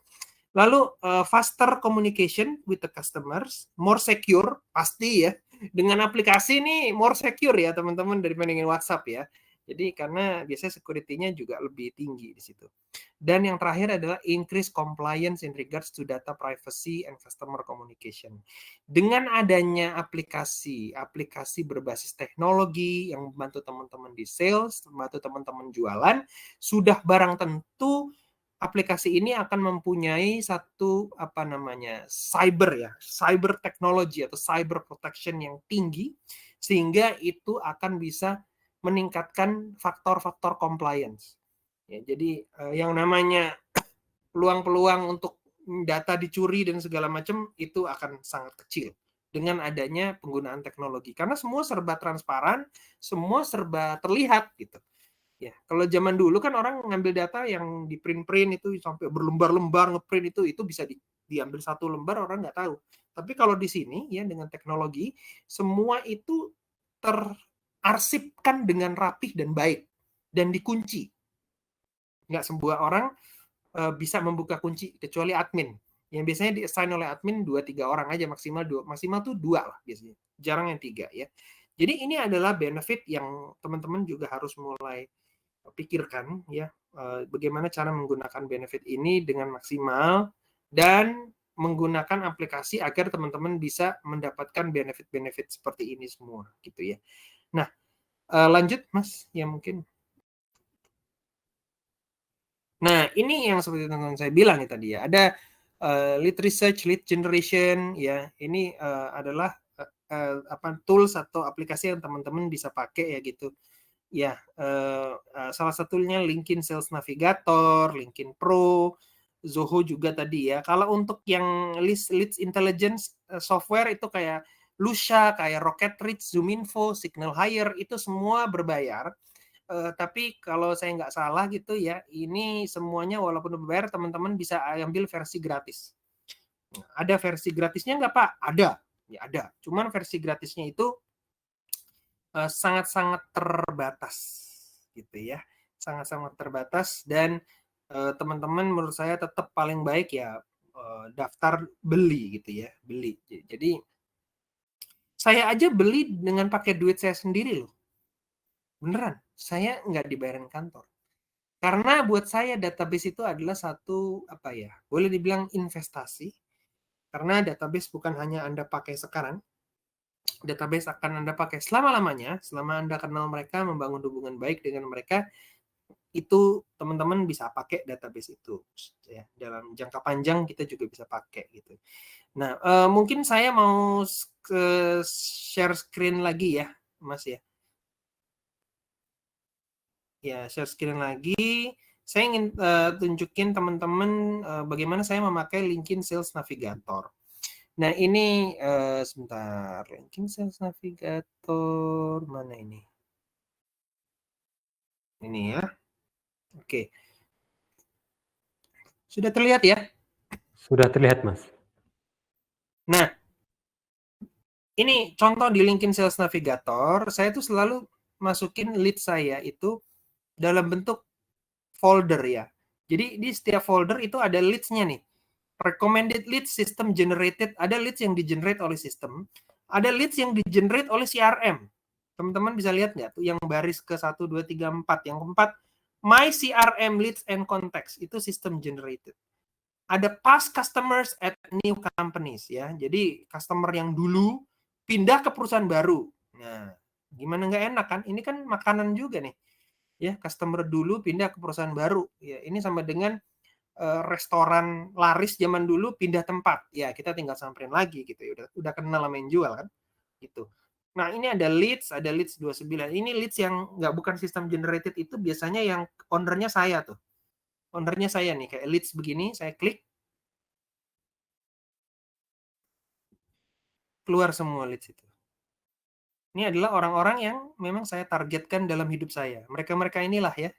Lalu faster communication with the customers, more secure pasti ya. Dengan aplikasi ini more secure ya teman-teman dibandingin WhatsApp ya. Jadi karena biasanya security-nya juga lebih tinggi di situ. Dan yang terakhir adalah increase compliance in regards to data privacy and customer communication. Dengan adanya aplikasi berbasis teknologi yang membantu teman-teman di sales, membantu teman-teman jualan, sudah barang tentu aplikasi ini akan mempunyai satu cyber technology atau cyber protection yang tinggi, sehingga itu akan bisa meningkatkan faktor-faktor compliance. Ya, jadi yang namanya peluang-peluang untuk data dicuri dan segala macam itu akan sangat kecil dengan adanya penggunaan teknologi, karena semua serba transparan, semua serba terlihat gitu. Ya, kalau zaman dulu kan orang ngambil data yang di print itu sampai berlembar-lembar ngeprint itu bisa diambil satu lembar orang nggak tahu. Tapi kalau di sini ya dengan teknologi semua itu terarsipkan dengan rapih dan baik dan dikunci. Nggak semua orang bisa membuka kunci kecuali admin. Yang biasanya di-assign oleh admin 2-3 orang aja, maksimal tuh 2 lah biasanya. Jarang yang 3 ya. Jadi ini adalah benefit yang teman-teman juga harus mulai pikirkan ya, bagaimana cara menggunakan benefit ini dengan maksimal dan menggunakan aplikasi agar teman-teman bisa mendapatkan benefit-benefit seperti ini semua gitu ya. Nah, lanjut Mas, ya mungkin. Nah, ini yang seperti teman-teman saya bilang nih tadi ya, ada lead research, lead generation ya. Ini adalah tools atau aplikasi yang teman-teman bisa pakai ya gitu. Ya, salah satunya LinkedIn Sales Navigator, LinkedIn Pro, Zoho juga tadi ya. Kalau untuk yang leads intelligence software itu kayak Lusha, kayak Rocket Reach, ZoomInfo, Signal Hire itu semua berbayar. Tapi kalau saya nggak salah gitu ya, ini semuanya walaupun berbayar teman-teman bisa ambil versi gratis. Ada versi gratisnya nggak Pak? Ada, ya ada. Cuman versi gratisnya itu sangat-sangat terbatas gitu ya, sangat-sangat terbatas dan teman-teman menurut saya tetap paling baik ya daftar beli gitu ya, beli. Jadi saya aja beli dengan pakai duit saya sendiri loh, beneran, saya nggak dibayarin kantor. Karena buat saya database itu adalah satu boleh dibilang investasi, karena database bukan hanya Anda pakai sekarang, database akan Anda pakai selama-lamanya, selama Anda kenal mereka, membangun hubungan baik dengan mereka, itu teman-teman bisa pakai database itu ya, dalam jangka panjang kita juga bisa pakai gitu. Nah, mungkin saya mau share screen lagi ya, Mas ya. Ya, share screen lagi. Saya ingin tunjukin teman-teman bagaimana saya memakai LinkedIn Sales Navigator. Nah, ini sebentar, LinkedIn Sales Navigator mana ini? Ini ya. Oke. Sudah terlihat ya? Sudah terlihat, Mas. Nah, ini contoh di LinkedIn Sales Navigator, saya tuh selalu masukin lead saya itu dalam bentuk folder ya. Jadi di setiap folder itu ada leads-nya nih. Recommended leads, system generated, ada leads yang di-generate oleh sistem, ada leads yang di-generate oleh CRM. Teman-teman bisa lihat nggak tuh yang baris ke 1, 2, 3, 4. Yang keempat, my CRM leads and contacts, itu system generated. Ada past customers at new companies ya. Jadi customer yang dulu pindah ke perusahaan baru. Nah, gimana nggak enak kan? Ini kan makanan juga nih. Ya, customer dulu pindah ke perusahaan baru. Ya, ini sama dengan restoran laris zaman dulu pindah tempat. Ya, kita tinggal samperin lagi gitu ya. Udah kenal sama yang jual kan. Gitu. Nah, ini ada leads 29. Ini leads yang nggak bukan sistem generated, itu biasanya yang ownernya saya tuh. Ownernya saya nih, kayak leads begini, saya klik. Keluar semua leads itu. Ini adalah orang-orang yang memang saya targetkan dalam hidup saya. Mereka-mereka inilah ya.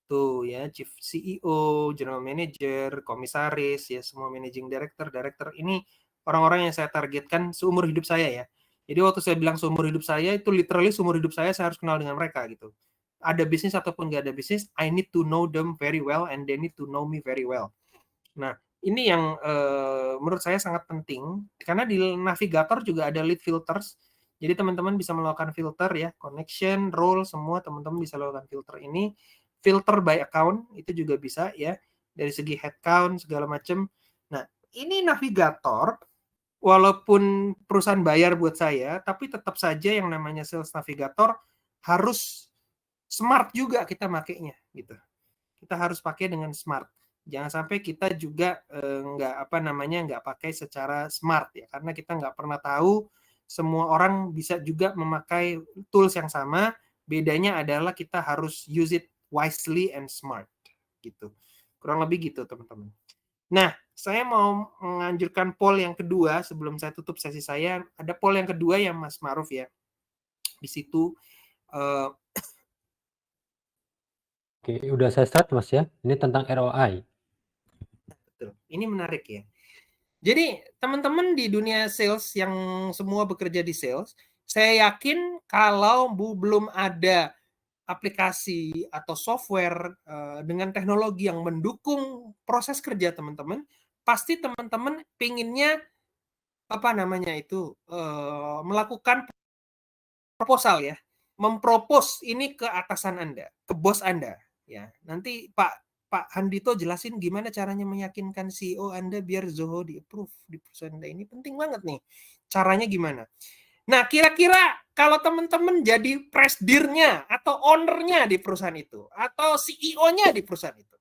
Tuh ya, Chief CEO, General Manager, Komisaris, ya semua Managing Director, Director. Ini orang-orang yang saya targetkan seumur hidup saya ya. Jadi waktu saya bilang seumur hidup saya, itu literally seumur hidup saya harus kenal dengan mereka gitu. Ada bisnis ataupun nggak ada bisnis, I need to know them very well and they need to know me very well. Nah, ini yang menurut saya sangat penting, karena di navigator juga ada lead filters. Jadi teman-teman bisa melakukan filter ya, connection, role, semua teman-teman bisa lakukan filter ini. Filter by account itu juga bisa ya, dari segi headcount segala macam. Nah, ini navigator walaupun perusahaan bayar buat saya, tapi tetap saja yang namanya sales navigator harus smart juga kita makainya gitu. Kita harus pakai dengan smart. Jangan sampai kita juga nggak pakai secara smart ya, karena kita nggak pernah tahu semua orang bisa juga memakai tools yang sama. Bedanya adalah kita harus use it wisely and smart gitu. Kurang lebih gitu teman-teman. Nah, saya mau menganjurkan poll yang kedua sebelum saya tutup sesi saya. Ada poll yang kedua ya Mas Ma'ruf ya. Di situ Oke, udah saya start Mas ya. Ini tentang ROI. betul. Ini menarik ya. Jadi teman-teman di dunia sales yang semua bekerja di sales, saya yakin kalau belum ada aplikasi atau software dengan teknologi yang mendukung proses kerja teman-teman, pasti teman-teman pinginnya melakukan proposal ya, mempropos ini ke atasan Anda, ke bos Anda ya. Nanti Pak Handito jelasin gimana caranya meyakinkan CEO Anda biar Zoho di-approve di perusahaan Anda. Ini penting banget nih. Caranya gimana? Nah, kira-kira kalau teman-teman jadi presidennya atau ownernya di perusahaan itu atau CEO-nya di perusahaan itu.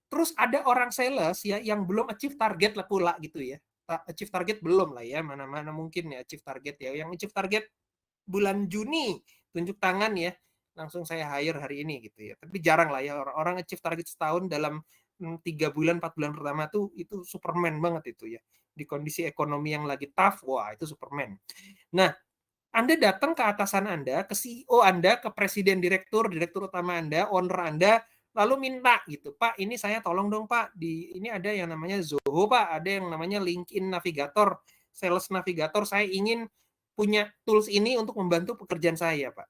Terus ada orang sales ya yang belum achieve target lah pula gitu ya. Achieve target belum lah ya, mana-mana mungkin ya achieve target ya. Yang achieve target bulan Juni tunjuk tangan ya, langsung saya hire hari ini gitu ya. Tapi jarang lah ya orang achieve target setahun dalam 3 bulan 4 bulan pertama tuh itu Superman banget itu ya. Di kondisi ekonomi yang lagi tough, wah itu Superman. Nah, Anda datang ke atasan Anda, ke CEO Anda, ke presiden direktur utama Anda, owner Anda, lalu minta gitu, Pak, ini saya tolong dong Pak, ini ada yang namanya Zoho Pak, ada yang namanya LinkedIn Navigator, Sales Navigator, saya ingin punya tools ini untuk membantu pekerjaan saya Pak.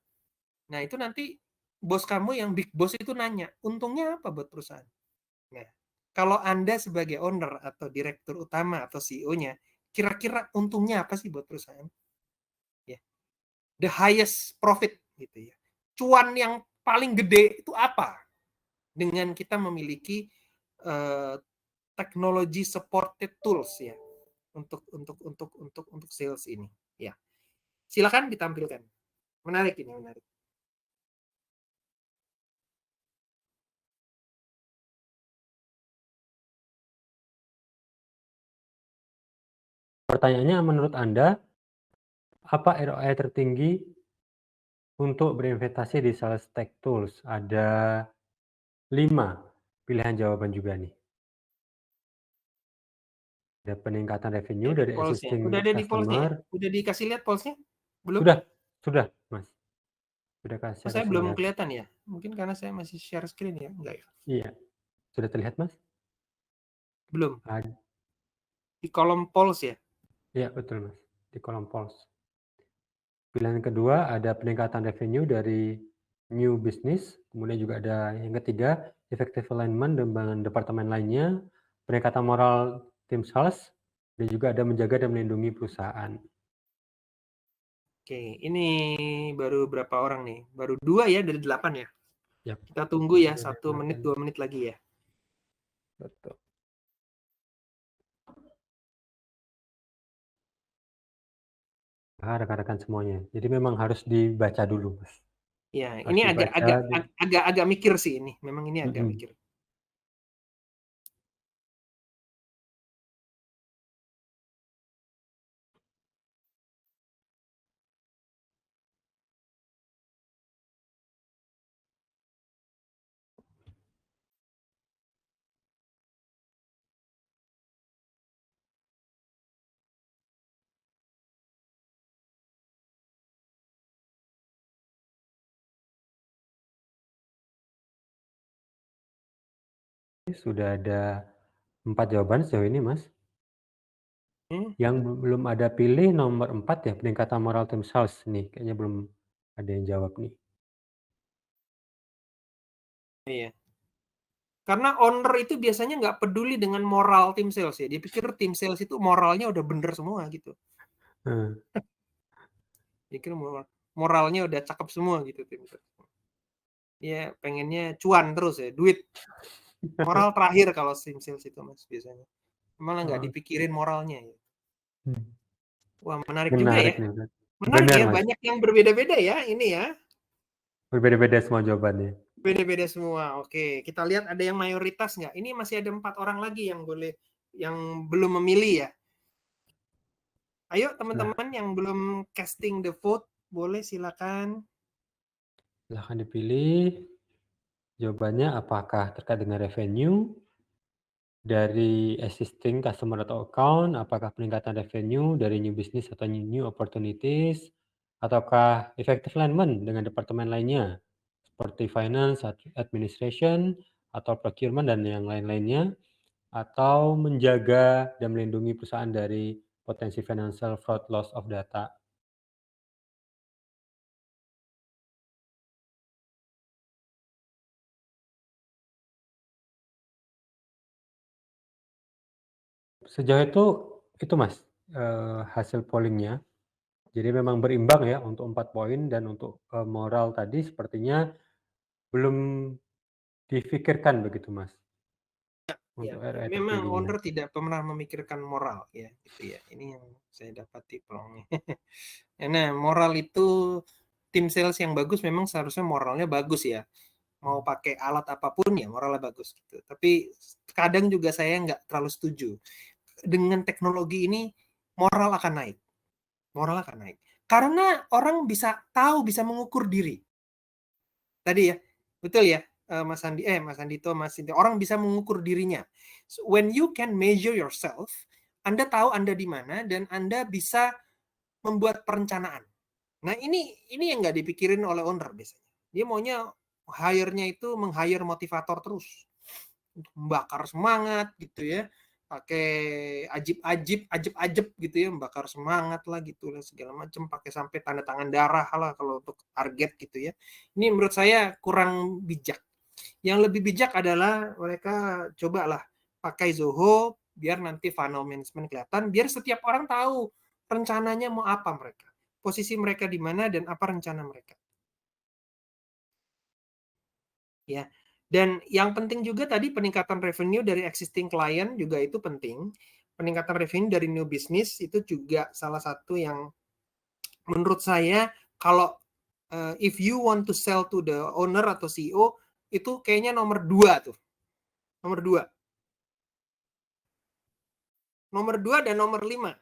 Nah itu nanti bos kamu yang big boss itu nanya, untungnya apa buat perusahaan? Nah, kalau Anda sebagai owner atau direktur utama atau CEO-nya, kira-kira untungnya apa sih buat perusahaan? Ya, the highest profit gitu ya. Cuan yang paling gede itu apa? Dengan kita memiliki teknologi supported tools ya untuk sales ini. Ya, silakan ditampilkan. Menarik ini, menarik. Pertanyaannya, menurut Anda, apa ROI tertinggi untuk berinvestasi di sales tech tools? Ada 5 pilihan jawaban juga nih. Ada peningkatan revenue dari existing Udah ada di polsnya ya? customer. Udah dikasih lihat polsnya? Belum? Sudah, Mas. Sudah Oh, saya belum kelihatan ya? Mungkin karena saya masih share screen ya? Enggak ya? Iya. Sudah terlihat, Mas? Belum. Ada. Di kolom polls ya? Iya, betul, Mas. Di kolom polls. Pilihan kedua ada peningkatan revenue dari new business, kemudian juga ada yang ketiga, effective alignment dengan departemen lainnya, peningkatan moral tim sales, dan juga ada menjaga dan melindungi perusahaan. Oke, ini baru berapa orang nih? Baru 2 ya dari 8 ya? Yap. Kita tunggu ya 1 menit, 2 menit lagi ya. Betul. Rekan-rekan semuanya. Jadi memang harus dibaca dulu, Mas. Ya, Harus ini dibaca. agak mikir sih ini. Memang ini agak mikir. Sudah ada 4 jawaban sejauh ini, Mas. Yang belum ada pilih nomor 4 ya, peningkatan moral tim sales nih, kayaknya belum ada yang jawab nih. Iya. Karena owner itu biasanya nggak peduli dengan moral tim sales ya. Dia pikir tim sales itu moralnya udah bener semua gitu. Pikir moralnya udah cakep semua gitu tim sales. Ya pengennya cuan terus ya, duit. Moral terakhir kalau tim sales itu Mas biasanya. Malah nggak Oh, dipikirin moralnya ya. Wah, menarik juga menarik ya. nih, Mas. Menarik Benar, ya, Mas. banyak yang berbeda-beda ya ini ya. Berbeda-beda semua jawabannya. Beda-beda semua. Oke, kita lihat ada yang mayoritas nggak? Ini masih ada 4 orang lagi yang belum memilih ya. Ayo Nah, teman-teman yang belum casting the vote, boleh silakan. silahkan dipilih. Jawabannya apakah terkait dengan revenue dari existing customer atau account, apakah peningkatan revenue dari new business atau new opportunities, ataukah effective alignment dengan departemen lainnya seperti finance, administration, atau procurement dan yang lain-lainnya, atau menjaga dan melindungi perusahaan dari potensi financial fraud, loss of data. Sejauh itu Mas, hasil pollingnya. Jadi memang berimbang ya untuk 4 poin dan untuk, moral tadi sepertinya belum difikirkan begitu Mas, Ya, untuk RE memang terpilihnya. owner tidak pernah memikirkan moral ya, gitu ya. Ini yang saya dapati pelongnya. Nah, moral itu tim sales yang bagus memang seharusnya moralnya bagus ya. Mau pakai alat apapun ya moralnya bagus gitu. Tapi kadang juga saya nggak terlalu setuju. Dengan teknologi ini moral akan naik. Moral akan naik. Karena orang bisa mengukur diri. Tadi ya, betul ya, Mas Andito, Mas Sinti. Orang bisa mengukur dirinya. So, when you can measure yourself, Anda tahu Anda di mana dan Anda bisa membuat perencanaan. Nah, ini yang nggak dipikirin oleh owner biasanya. Dia maunya hire-nya itu meng-hire motivator terus. Untuk membakar semangat gitu ya. Pakai ajib-ajib gitu ya, membakar semangat lah gitu lah segala macam, pakai sampai tanda tangan darah lah kalau untuk target gitu ya. Ini menurut saya kurang bijak. Yang lebih bijak adalah mereka cobalah pakai Zoho biar nanti funnel management kelihatan, biar setiap orang tahu rencananya mau apa mereka. Posisi mereka di mana dan apa rencana mereka. Ya. Dan yang penting juga tadi peningkatan revenue dari existing client juga itu penting. Peningkatan revenue dari new business itu juga salah satu yang menurut saya kalau if you want to sell to the owner atau CEO itu kayaknya nomor 2 tuh. Nomor 2. Nomor 2 dan nomor 5.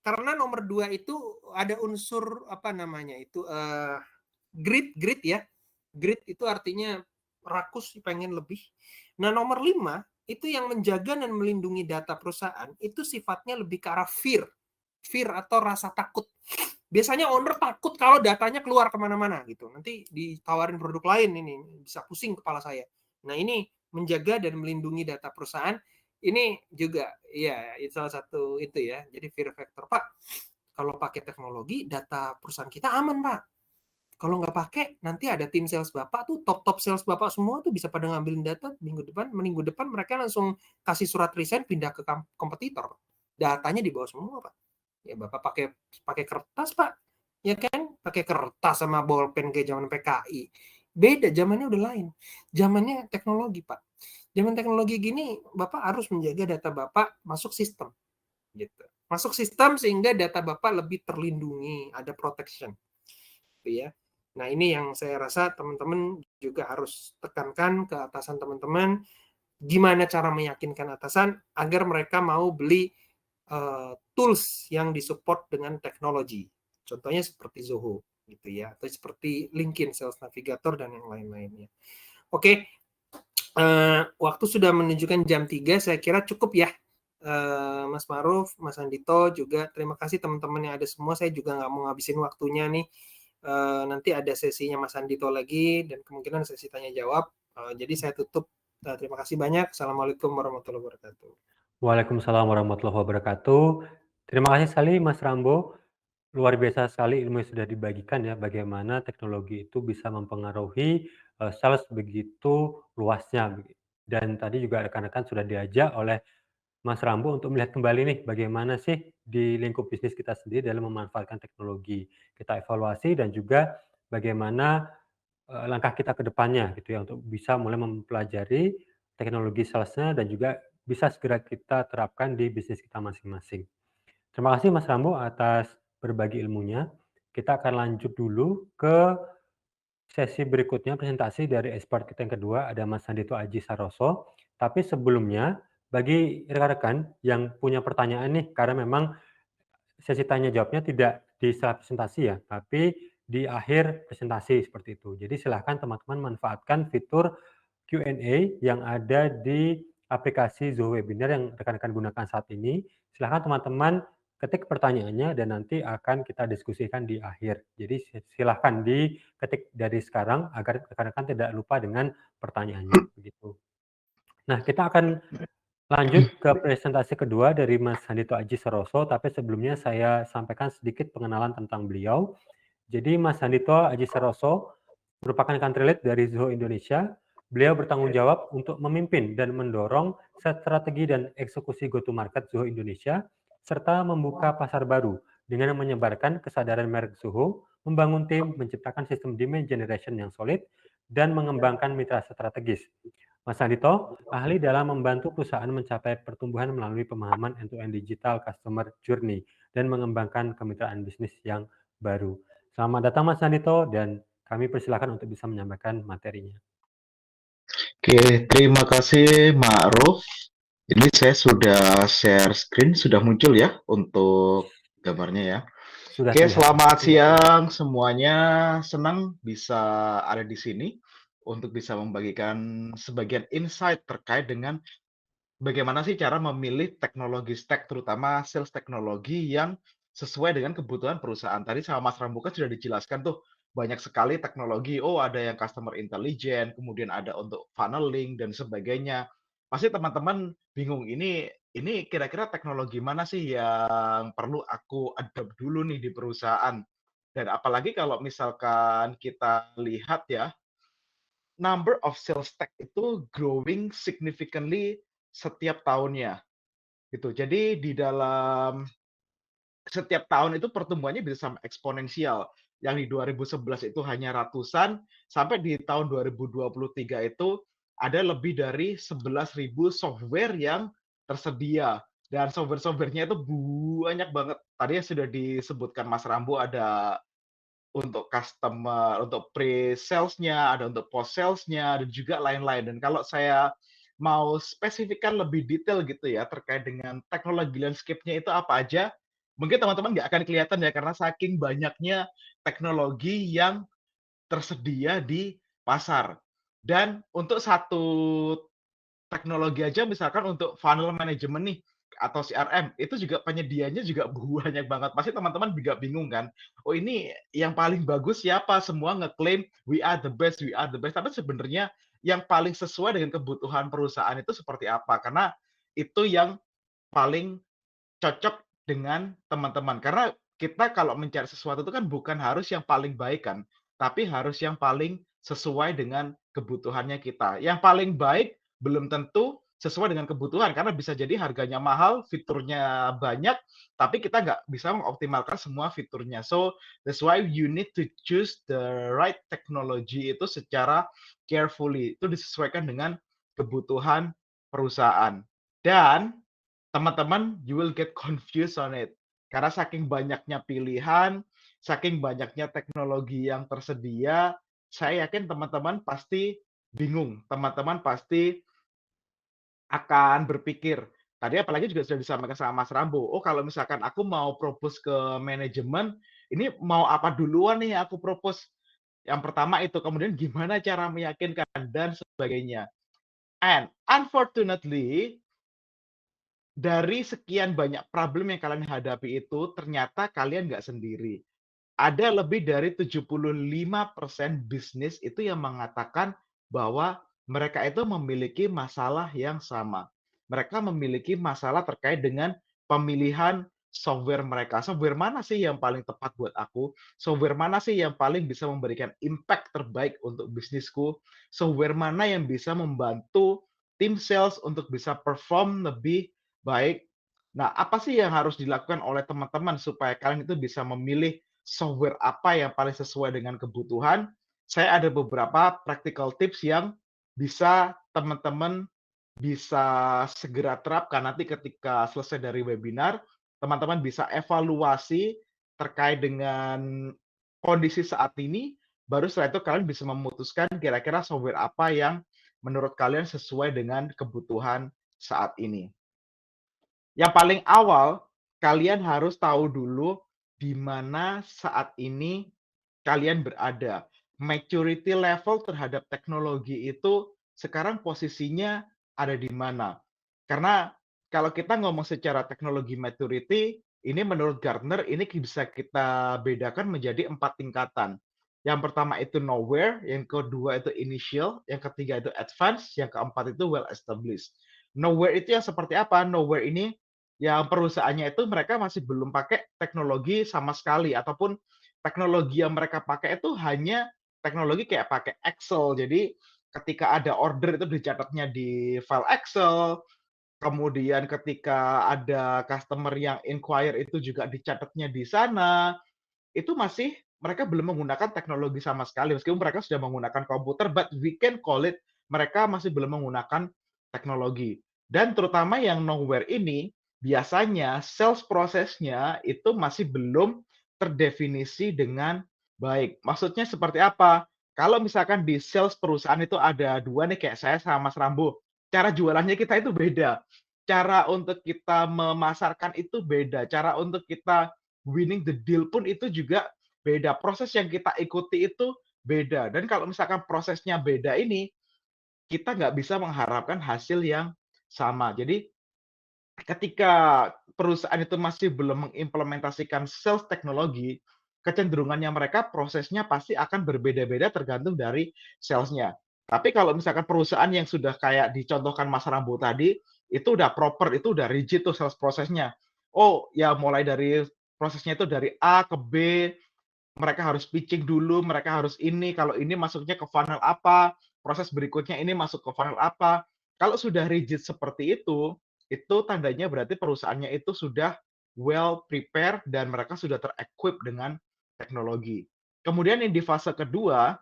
Karena nomor 2 itu ada unsur apa namanya itu grit ya. Grit itu artinya rakus pengen lebih. Nah, nomor 5 itu yang menjaga dan melindungi data perusahaan itu sifatnya lebih ke arah fear. Fear atau rasa takut. Biasanya owner takut kalau datanya keluar kemana-mana gitu. Nanti ditawarin produk lain ini bisa pusing kepala saya. Nah, ini menjaga dan melindungi data perusahaan ini juga ya salah satu itu ya. Jadi fear factor, Pak. Kalau pakai teknologi data perusahaan kita aman, Pak. Kalau nggak pakai, nanti ada tim sales Bapak tuh, top-top sales Bapak semua tuh bisa pada ngambilin data minggu depan mereka langsung kasih surat resign pindah ke kompetitor. Datanya dibawa semua, Pak. Ya Bapak pakai pakai kertas, Pak. Ya kan? Pakai kertas sama bolpen kayak zaman PKI. Beda, zamannya udah lain. Zamannya teknologi, Pak. Zaman teknologi gini, Bapak harus menjaga data Bapak masuk sistem. Gitu. Masuk sistem sehingga data Bapak lebih terlindungi, ada protection. Gitu ya. Nah, ini yang saya rasa teman-teman juga harus tekankan ke atasan teman-teman, gimana cara meyakinkan atasan agar mereka mau beli tools yang disupport dengan teknologi. Contohnya seperti Zoho gitu ya, atau seperti LinkedIn Sales Navigator dan yang lain-lainnya. Oke, waktu sudah menunjukkan jam 3, saya kira cukup ya. Mas Maruf, Mas Andito juga terima kasih teman-teman yang ada semua. Saya juga nggak mau ngabisin waktunya nih. Nanti ada sesinya Mas Andito lagi dan kemungkinan sesi tanya jawab. Jadi saya tutup. Terima kasih banyak. Assalamualaikum warahmatullahi wabarakatuh. Waalaikumsalam warahmatullahi wabarakatuh. Terima kasih sekali Mas Rambo. Luar biasa sekali ilmu yang sudah dibagikan ya, bagaimana teknologi itu bisa mempengaruhi, sales begitu luasnya. Dan tadi juga rekan-rekan sudah diajak oleh Mas Rambo untuk melihat kembali nih bagaimana sih di lingkup bisnis kita sendiri dalam memanfaatkan teknologi. Kita evaluasi dan juga bagaimana, langkah kita ke depannya gitu ya untuk bisa mulai mempelajari teknologi sales-nya dan juga bisa segera kita terapkan di bisnis kita masing-masing. Terima kasih Mas Rambo atas berbagi ilmunya. Kita akan lanjut dulu ke sesi berikutnya, presentasi dari expert kita yang kedua, ada Mas Sandito Aji Saroso. Tapi sebelumnya, bagi rekan-rekan yang punya pertanyaan nih, karena memang sesi tanya jawabnya tidak di setelah presentasi ya, tapi di akhir presentasi seperti itu. Jadi silahkan teman-teman manfaatkan fitur Q&A yang ada di aplikasi Zoho Webinar yang rekan-rekan gunakan saat ini. Silahkan teman-teman ketik pertanyaannya dan nanti akan kita diskusikan di akhir. Jadi silahkan diketik dari sekarang agar rekan-rekan tidak lupa dengan pertanyaannya. Begitu. Nah, kita akan lanjut ke presentasi kedua dari Mas Handito Aji Saroso, tapi sebelumnya saya sampaikan sedikit pengenalan tentang beliau. Jadi Mas Handito Aji Saroso merupakan country lead dari Zoho Indonesia. Beliau bertanggung jawab untuk memimpin dan mendorong strategi dan eksekusi go-to-market Zoho Indonesia, serta membuka pasar baru dengan menyebarkan kesadaran merek Zoho, membangun tim, menciptakan sistem demand generation yang solid, dan mengembangkan mitra strategis. Mas Andito, ahli dalam membantu perusahaan mencapai pertumbuhan melalui pemahaman end-to-end digital customer journey dan mengembangkan kemitraan bisnis yang baru. Selamat datang Mas Andito dan kami persilakan untuk bisa menyampaikan materinya. Oke, terima kasih Ma'ruf. Ini saya sudah share screen, sudah muncul ya untuk gambarnya ya. Sudah Oke, terlihat. selamat siang semuanya. Senang bisa ada di sini untuk bisa membagikan sebagian insight terkait dengan bagaimana sih cara memilih teknologi stack, terutama sales teknologi yang sesuai dengan kebutuhan perusahaan. Tadi sama Mas Rambuka sudah dijelaskan tuh, banyak sekali teknologi. Oh, ada yang customer intelligence, kemudian ada untuk funneling dan sebagainya. Pasti teman-teman bingung, ini kira-kira teknologi mana sih yang perlu aku adopt dulu nih di perusahaan? Dan apalagi kalau misalkan kita lihat ya, number of sales stack itu growing significantly setiap tahunnya, gitu. Jadi di dalam setiap tahun itu pertumbuhannya bisa sampai eksponensial. Yang di 2011 itu hanya ratusan, sampai di tahun 2023 itu ada lebih dari 11.000 software yang tersedia. Dan software-softwarenya itu banyak banget. Tadi yang sudah disebutkan Mas Rambo, ada untuk customer, untuk pre-sales-nya, ada untuk post-sales-nya, dan juga lain-lain. Dan kalau saya mau spesifikkan lebih detail gitu ya, terkait dengan teknologi landscape-nya itu apa aja, mungkin teman-teman nggak akan kelihatan ya, karena saking banyaknya teknologi yang tersedia di pasar. Dan untuk satu teknologi aja misalkan untuk funnel management nih, atau CRM, itu juga penyediaannya juga banyak banget. Pasti teman-teman juga bingung kan, "Oh ini yang paling bagus siapa?" Semua ngeklaim, we are the best." Tapi sebenarnya yang paling sesuai dengan kebutuhan perusahaan itu seperti apa? Karena itu yang paling cocok dengan teman-teman. Karena kita kalau mencari sesuatu itu kan bukan harus yang paling baik kan, tapi harus yang paling sesuai dengan kebutuhannya kita. Yang paling baik belum tentu sesuai dengan kebutuhan, karena bisa jadi harganya mahal, fiturnya banyak, tapi kita nggak bisa mengoptimalkan semua fiturnya. So, that's why you need to choose the right technology itu secara carefully. Itu disesuaikan dengan kebutuhan perusahaan. Dan teman-teman, you will get confused on it. Karena saking banyaknya pilihan, saking banyaknya teknologi yang tersedia, saya yakin teman-teman pasti bingung. Teman-teman pasti akan berpikir, tadi apalagi juga sudah disampaikan sama Mas Rambo, oh kalau misalkan aku mau propose ke manajemen, ini mau apa duluan nih aku propose? Yang pertama itu, kemudian gimana cara meyakinkan dan sebagainya. And unfortunately, dari sekian banyak problem yang kalian hadapi itu, ternyata kalian nggak sendiri. Ada lebih dari 75% bisnis itu yang mengatakan bahwa mereka itu memiliki masalah yang sama. Mereka memiliki masalah terkait dengan pemilihan software mereka. Software mana sih yang paling tepat buat aku? Software mana sih yang paling bisa memberikan impact terbaik untuk bisnisku? Software mana yang bisa membantu tim sales untuk bisa perform lebih Baik. Nah, apa sih yang harus dilakukan oleh teman-teman supaya kalian itu bisa memilih software apa yang paling sesuai dengan kebutuhan? Saya ada beberapa practical tips yang bisa teman-teman bisa segera terapkan nanti ketika selesai dari webinar, teman-teman bisa evaluasi terkait dengan kondisi saat ini, baru setelah itu kalian bisa memutuskan kira-kira software apa yang menurut kalian sesuai dengan kebutuhan saat ini. Yang paling awal, kalian harus tahu dulu di mana saat ini kalian berada. Maturity level terhadap teknologi itu sekarang posisinya ada di mana. Karena kalau kita ngomong secara teknologi maturity, ini menurut Gartner ini bisa kita bedakan menjadi 4 tingkatan. Yang pertama itu nowhere, yang kedua itu initial, yang ketiga itu advanced, yang keempat itu well established. Nowhere itu yang seperti apa? Nowhere ini yang perusahaannya itu mereka masih belum pakai teknologi sama sekali, ataupun teknologi yang mereka pakai itu hanya teknologi kayak pakai Excel. Jadi ketika ada order itu dicatatnya di file Excel, kemudian ketika ada customer yang inquire itu juga dicatatnya di sana, itu masih mereka belum menggunakan teknologi sama sekali. Meskipun mereka sudah menggunakan komputer, but we can call it mereka masih belum menggunakan teknologi. Dan terutama yang nowhere ini, biasanya sales prosesnya itu masih belum terdefinisi dengan baik. Maksudnya seperti apa? Kalau misalkan di sales perusahaan itu ada 2 nih kayak saya sama Mas Rambo, cara jualannya kita itu beda. Cara untuk kita memasarkan itu beda, cara untuk kita winning the deal pun itu juga beda. Proses yang kita ikuti itu beda. Dan kalau misalkan prosesnya beda ini, kita nggak bisa mengharapkan hasil yang sama. Jadi ketika perusahaan itu masih belum mengimplementasikan sales teknologi, kecenderungannya mereka prosesnya pasti akan berbeda-beda tergantung dari sales-nya. Tapi kalau misalkan perusahaan yang sudah kayak dicontohkan Mas Rambo tadi, itu udah proper, itu udah rigid tuh sales prosesnya. Oh, ya mulai dari prosesnya itu dari A ke B, mereka harus pitching dulu, mereka harus ini, kalau ini masuknya ke funnel apa, proses berikutnya ini masuk ke funnel apa. Kalau sudah rigid seperti itu tandanya berarti perusahaannya itu sudah well prepare dan mereka sudah ter-equip dengan teknologi. Kemudian yang di fase kedua,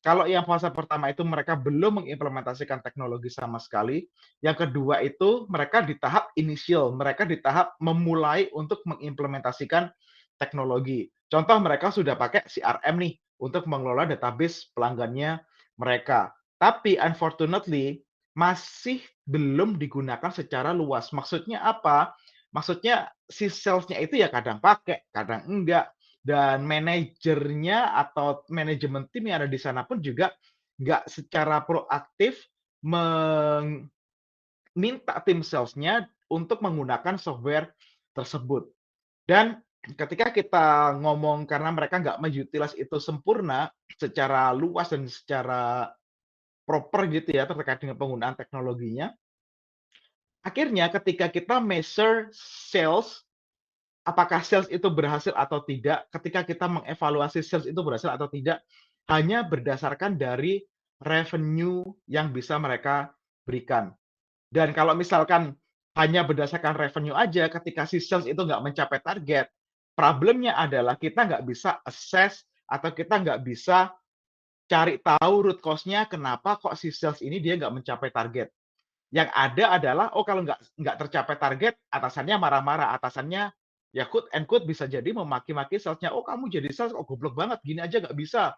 kalau yang fase pertama itu mereka belum mengimplementasikan teknologi sama sekali, yang kedua itu mereka di tahap initial, mereka di tahap memulai untuk mengimplementasikan teknologi. Contoh mereka sudah pakai CRM nih untuk mengelola database pelanggannya mereka. Tapi unfortunately masih belum digunakan secara luas. Maksudnya apa? Maksudnya si sales-nya itu ya kadang pakai, kadang enggak, dan manajernya atau manajemen tim yang ada di sana pun juga nggak secara proaktif meminta tim sales-nya untuk menggunakan software tersebut. Dan ketika kita ngomong karena mereka nggak mengutilize itu sempurna secara luas dan secara proper gitu ya terkait dengan penggunaan teknologinya, akhirnya ketika kita measure sales, apakah sales itu berhasil atau tidak, ketika kita mengevaluasi sales itu berhasil atau tidak, hanya berdasarkan dari revenue yang bisa mereka berikan. Dan kalau misalkan hanya berdasarkan revenue aja, ketika si sales itu nggak mencapai target, problemnya adalah kita nggak bisa assess atau kita nggak bisa cari tahu root cause-nya kenapa kok si sales ini dia nggak mencapai target. Yang ada adalah, oh kalau nggak tercapai target, atasannya marah-marah, atasannya ya quote and quote bisa jadi memaki-maki sales-nya, "Oh kamu jadi sales kok goblok banget, gini aja nggak bisa,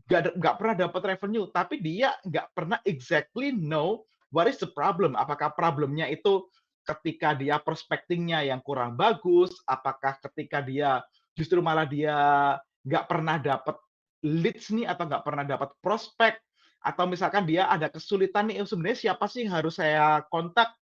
nggak pernah dapat revenue." Tapi dia nggak pernah exactly know what is the problem. Apakah problemnya itu ketika dia prospecting-nya yang kurang bagus, apakah ketika dia justru malah dia nggak pernah dapat leads nih atau nggak pernah dapat prospek, atau misalkan dia ada kesulitan nih, sebenarnya siapa sih yang harus saya kontak?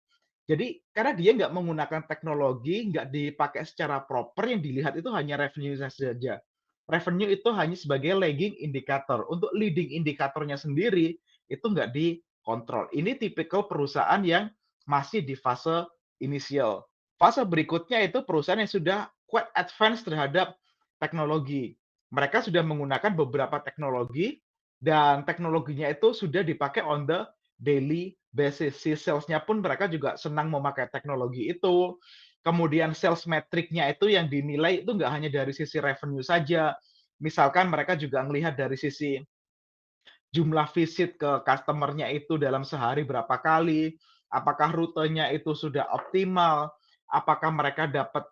Jadi karena dia nggak menggunakan teknologi, nggak dipakai secara proper, yang dilihat itu hanya revenue-nya saja. Revenue itu hanya sebagai lagging indicator. Untuk leading indikatornya sendiri, itu nggak dikontrol. Ini tipikal perusahaan yang masih di fase inisial. Fase berikutnya itu perusahaan yang sudah quite advance terhadap teknologi. Mereka sudah menggunakan beberapa teknologi, dan teknologinya itu sudah dipakai on the daily basis. Si sales-nya pun mereka juga senang memakai teknologi itu. Kemudian sales metric-nya itu yang dinilai itu nggak hanya dari sisi revenue saja. Misalkan mereka juga melihat dari sisi jumlah visit ke customer-nya itu dalam sehari berapa kali, apakah rutenya itu sudah optimal, apakah mereka dapat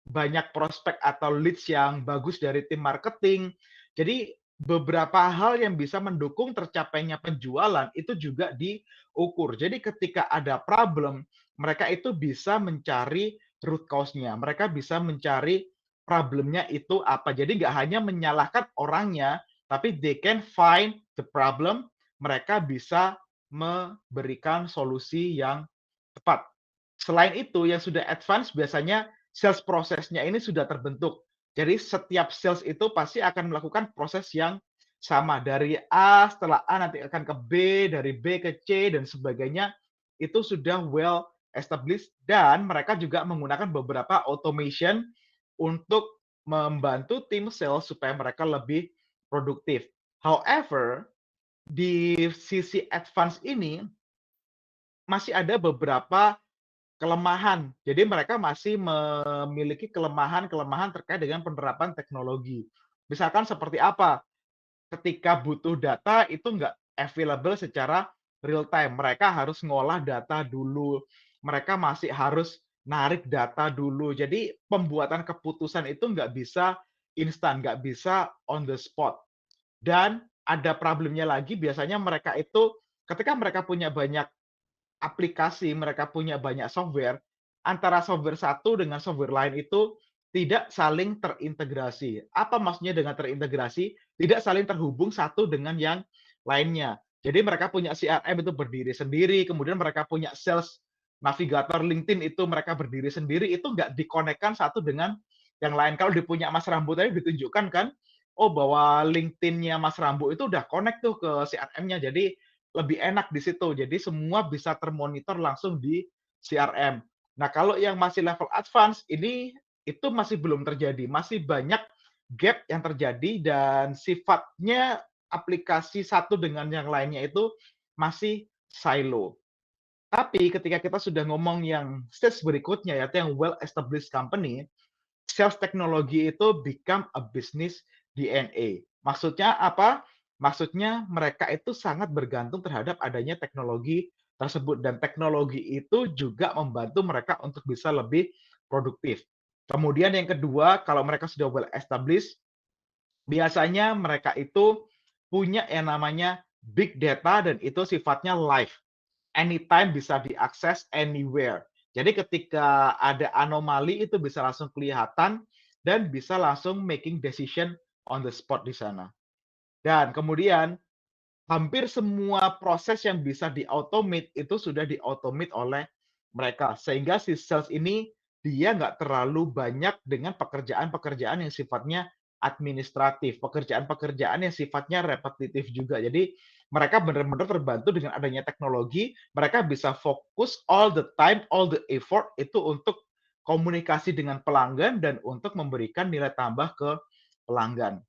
banyak prospek atau leads yang bagus dari tim marketing. Jadi beberapa hal yang bisa mendukung tercapainya penjualan itu juga diukur. Jadi ketika ada problem, mereka itu bisa mencari root cause-nya. Mereka bisa mencari problemnya itu apa. Jadi nggak hanya menyalahkan orangnya, tapi they can find the problem, mereka bisa memberikan solusi yang tepat. Selain itu, yang sudah advance biasanya sales prosesnya ini sudah terbentuk. Jadi setiap sales itu pasti akan melakukan proses yang sama. Dari A, setelah A nanti akan ke B, dari B ke C, dan sebagainya. Itu sudah well established, dan mereka juga menggunakan beberapa automation untuk membantu tim sales supaya mereka lebih produktif. However, di sisi advance ini masih ada beberapa kelemahan. Jadi mereka masih memiliki kelemahan-kelemahan terkait dengan penerapan teknologi. Misalkan seperti apa? Ketika butuh data itu nggak available secara real time. Mereka harus ngolah data dulu. Mereka masih harus narik data dulu. Jadi pembuatan keputusan itu nggak bisa instan, nggak bisa on the spot. Dan ada problemnya lagi, biasanya mereka itu ketika mereka punya banyak aplikasi, mereka punya banyak software, antara software satu dengan software lain itu tidak saling terintegrasi. Apa maksudnya dengan terintegrasi? Tidak saling terhubung satu dengan yang lainnya. Jadi mereka punya CRM itu berdiri sendiri, kemudian mereka punya sales navigator LinkedIn itu mereka berdiri sendiri, itu nggak dikonekkan satu dengan yang lain. Kalau dipunya Mas Rambu tadi ditunjukkan kan, oh bahwa LinkedIn-nya Mas Rambu itu udah connect tuh ke CRM-nya, jadi lebih enak di situ. Jadi semua bisa termonitor langsung di CRM. Nah, kalau yang masih level advance ini itu masih belum terjadi, masih banyak gap yang terjadi dan sifatnya aplikasi satu dengan yang lainnya itu masih silo. Tapi ketika kita sudah ngomong yang stage berikutnya, yaitu yang well established company, sales teknologi itu become a business DNA. Maksudnya apa? Maksudnya mereka itu sangat bergantung terhadap adanya teknologi tersebut, dan teknologi itu juga membantu mereka untuk bisa lebih produktif. Kemudian yang kedua, kalau mereka sudah well established, biasanya mereka itu punya yang namanya big data dan itu sifatnya live. Anytime bisa diakses anywhere. Jadi ketika ada anomali itu bisa langsung kelihatan dan bisa langsung making decision on the spot di sana. Dan kemudian hampir semua proses yang bisa di-automate itu sudah di-automate oleh mereka. Sehingga si sales ini dia nggak terlalu banyak dengan pekerjaan-pekerjaan yang sifatnya administratif, pekerjaan-pekerjaan yang sifatnya repetitif juga. Jadi mereka benar-benar terbantu dengan adanya teknologi, mereka bisa fokus all the time, all the effort itu untuk komunikasi dengan pelanggan dan untuk memberikan nilai tambah ke pelanggan.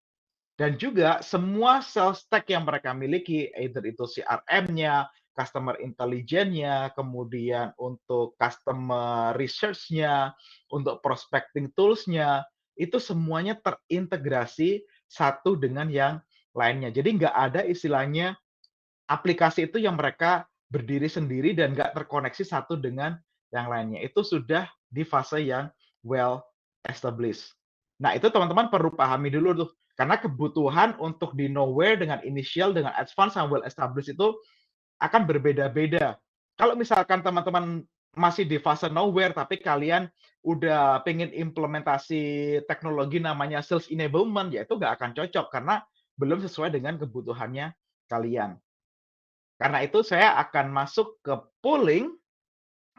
Dan juga semua sales tech yang mereka miliki, either itu CRM-nya, customer intelligence-nya, kemudian untuk customer research-nya, untuk prospecting tools-nya, itu semuanya terintegrasi satu dengan yang lainnya. Jadi nggak ada istilahnya aplikasi itu yang mereka berdiri sendiri dan nggak terkoneksi satu dengan yang lainnya. Itu sudah di fase yang well established. Nah, itu teman-teman perlu pahami dulu tuh. Karena kebutuhan untuk di nowhere dengan initial, dengan advance, sama well established itu akan berbeda-beda. Kalau misalkan teman-teman masih di fase nowhere, tapi kalian udah pengen implementasi teknologi namanya sales enablement, ya itu nggak akan cocok karena belum sesuai dengan kebutuhannya kalian. Karena itu saya akan masuk ke polling.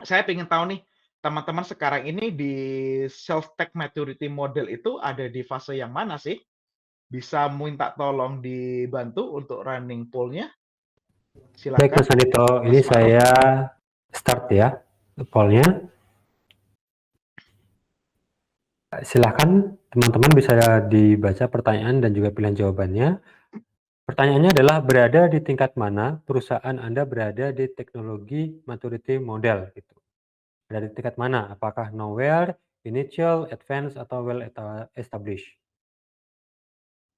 Saya ingin tahu nih, teman-teman sekarang ini di self tech maturity model itu ada di fase yang mana sih? Bisa minta tolong dibantu untuk running poll-nya? Baik Silakan. Mas Anito, Mas ini Ma'ruf. saya start ya poll-nya. Silahkan teman-teman bisa dibaca pertanyaan dan juga pilihan jawabannya. Pertanyaannya adalah berada di tingkat mana perusahaan Anda berada di teknologi maturity model gitu. Berada di tingkat mana? Apakah nowhere, initial, advanced, atau well established?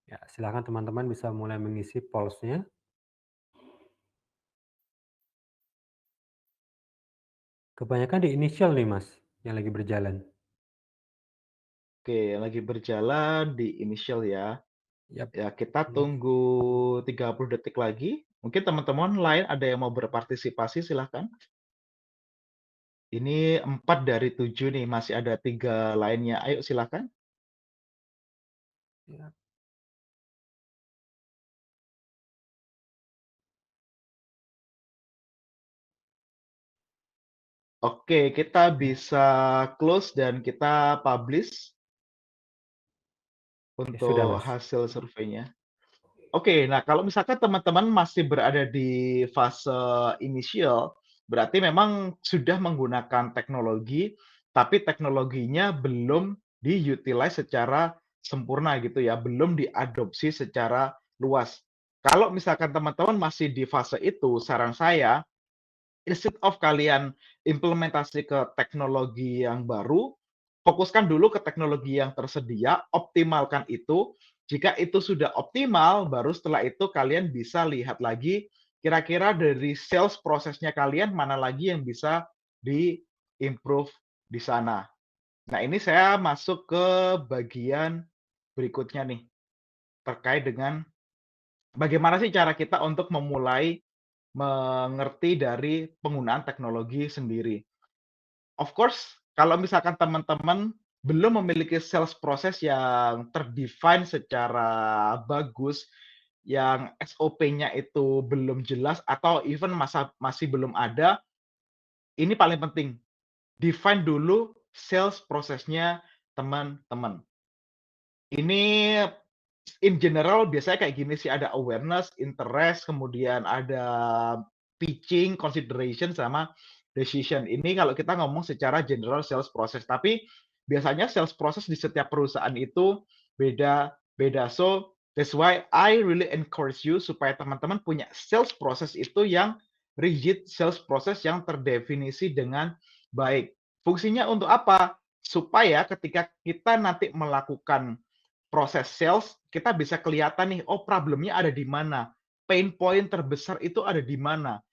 Ya, silakan teman-teman bisa mulai mengisi polls-nya. Kebanyakan di initial nih, Mas, yang lagi berjalan. Oke, lagi berjalan di initial ya. Yap. Ya, kita tunggu 30 detik lagi. Mungkin teman-teman lain ada yang mau berpartisipasi, silahkan. Ini 4 dari 7 nih, masih ada 3 lainnya. Ayo silahkan. Ya. Oke, kita bisa close dan kita publish Oke, sudah, untuk Mas. hasil surveinya. Oke, nah kalau misalkan teman-teman masih berada di fase initial, berarti memang sudah menggunakan teknologi, tapi teknologinya belum di-utilize secara sempurna gitu ya, belum diadopsi secara luas. Kalau misalkan teman-teman masih di fase itu, saran saya, instead of kalian implementasi ke teknologi yang baru, fokuskan dulu ke teknologi yang tersedia, optimalkan itu. Jika itu sudah optimal, baru setelah itu kalian bisa lihat lagi kira-kira dari sales prosesnya kalian mana lagi yang bisa di-improve di sana. Nah, ini saya masuk ke bagian berikutnya nih, terkait dengan bagaimana sih cara kita untuk memulai mengerti dari penggunaan teknologi sendiri. Of course, kalau misalkan teman-teman belum memiliki sales proses yang ter-define secara bagus, yang SOP-nya itu belum jelas atau even masih belum ada, ini paling penting. Define dulu sales prosesnya teman-teman. Ini in general biasanya kayak gini sih, ada awareness, interest, kemudian ada pitching, consideration, sama decision. Ini kalau kita ngomong secara general sales process, tapi biasanya sales process di setiap perusahaan itu beda-beda. So, that's why I really encourage you supaya teman-teman punya sales process itu yang rigid, sales process yang terdefinisi dengan baik. Fungsinya untuk apa? Supaya ketika kita nanti melakukan proses sales, kita bisa kelihatan nih, oh problemnya ada di mana, pain point terbesar itu ada di mana,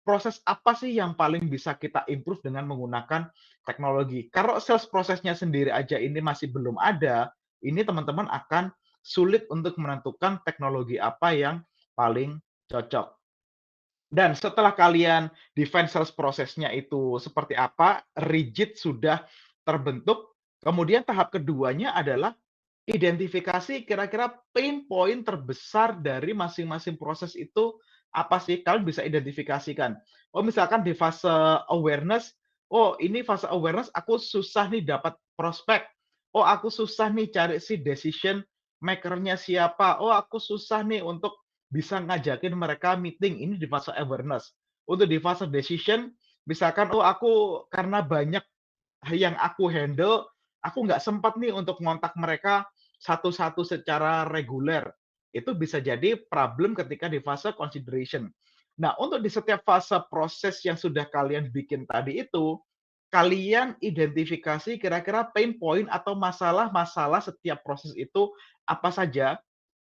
proses apa sih yang paling bisa kita improve dengan menggunakan teknologi. Kalau sales prosesnya sendiri aja ini masih belum ada, ini teman-teman akan sulit untuk menentukan teknologi apa yang paling cocok. Dan setelah kalian define sales prosesnya itu seperti apa, rigid sudah terbentuk, kemudian tahap keduanya adalah identifikasi kira-kira pain point terbesar dari masing-masing proses itu apa sih? Kalian bisa identifikasikan. Oh, misalkan di fase awareness, oh ini fase awareness aku susah nih dapat prospek. Oh, aku susah nih cari si decision maker-nya siapa. Oh, aku susah nih untuk bisa ngajakin mereka meeting. Ini di fase awareness. Untuk di fase decision, misalkan oh aku karena banyak yang aku handle, aku nggak sempat nih untuk ngontak mereka satu-satu secara reguler. Itu bisa jadi problem ketika di fase consideration. Nah, untuk di setiap fase proses yang sudah kalian bikin tadi itu, kalian identifikasi kira-kira pain point atau masalah-masalah setiap proses itu apa saja,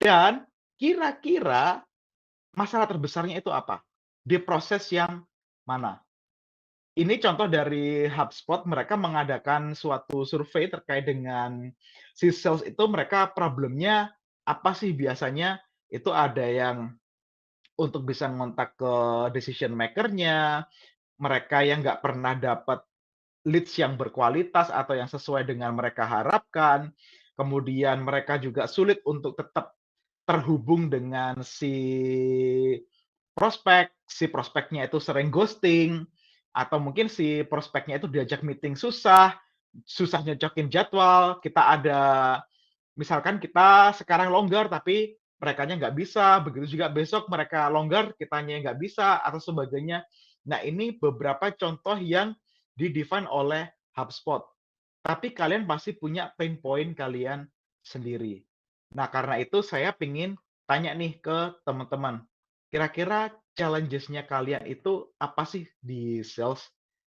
dan kira-kira masalah terbesarnya itu apa? Di proses yang mana? Ini contoh dari HubSpot, mereka mengadakan suatu survei terkait dengan si sales itu, mereka problemnya apa sih biasanya, itu ada yang untuk bisa ngontak ke decision maker-nya, mereka yang nggak pernah dapat leads yang berkualitas atau yang sesuai dengan mereka harapkan, kemudian mereka juga sulit untuk tetap terhubung dengan si prospeknya itu sering ghosting, atau mungkin si prospeknya itu diajak meeting susah, susah nyocokin jadwal, kita ada misalkan kita sekarang longgar tapi merekanya nggak bisa, begitu juga besok mereka longgar, kitanya nggak bisa, atau sebagainya. Nah, ini beberapa contoh yang di-define oleh HubSpot. Tapi kalian pasti punya pain point kalian sendiri. Nah, karena itu saya ingin tanya nih ke teman-teman, kira-kira challenges-nya kalian itu apa sih di sales?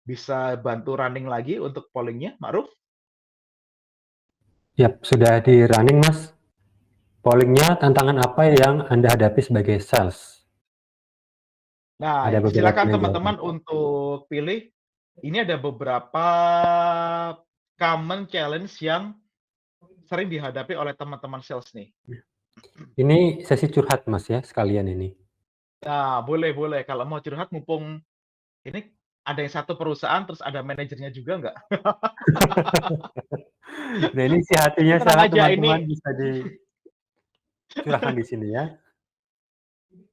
Bisa bantu running lagi untuk polling-nya, Ma'ruf? Yap, sudah di-running, Mas. Polling-nya tantangan apa yang Anda hadapi sebagai sales? Ada Nah, beberapa silakan penjelasan. teman-teman untuk pilih. Ini ada beberapa common challenge yang sering dihadapi oleh teman-teman sales nih. Ini sesi curhat, Mas, ya, sekalian ini. Nah, boleh. Kalau mau curhat, mumpung ini ada yang satu perusahaan, terus ada manajernya juga nggak? Nah, ini isi hatinya Tenang silakan aja, teman-teman bisa dicurahkan di sini ya.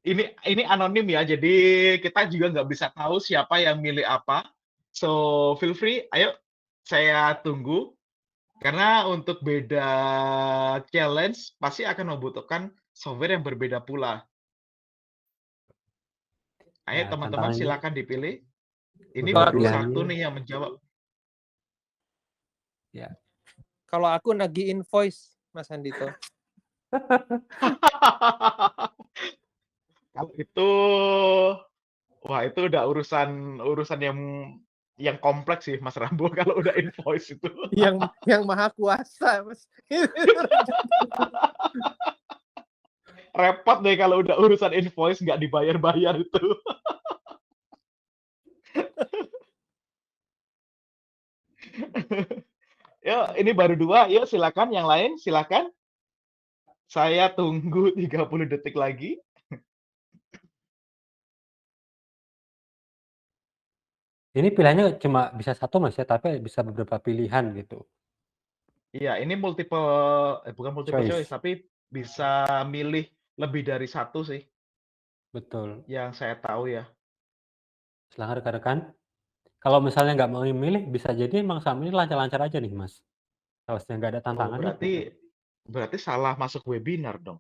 ini anonim ya, jadi kita juga nggak bisa tahu siapa yang milih apa. So, feel free, ayo saya tunggu. Karena untuk beda challenge pasti akan membutuhkan software yang berbeda pula. Ayo Ya, teman-teman tantangannya silakan dipilih. Ini beberapa baru pilihannya. satu nih yang menjawab. Ya. Kalau aku nagih invoice, Mas Andito. Kalau itu, wah itu udah urusan yang kompleks sih Mas Rambo kalau udah invoice itu. yang maha kuasa, Mas. Repot deh kalau udah urusan invoice nggak dibayar-bayar itu. Yuk, ini baru 2, yuk silakan yang lain, silakan. Saya tunggu 30 detik lagi. Ini pilihannya cuma bisa satu, Mas, ya, tapi bisa beberapa pilihan gitu. Iya, ini bukan multiple choice, Choice. tapi bisa milih lebih dari satu sih, Betul. yang saya tahu ya. Silahkan rekan-rekan. Kalau misalnya nggak mau milih, bisa jadi emang selama ini lancar-lancar aja nih, Mas. Salesnya nggak ada Oh, tantangannya gitu. berarti salah masuk webinar dong.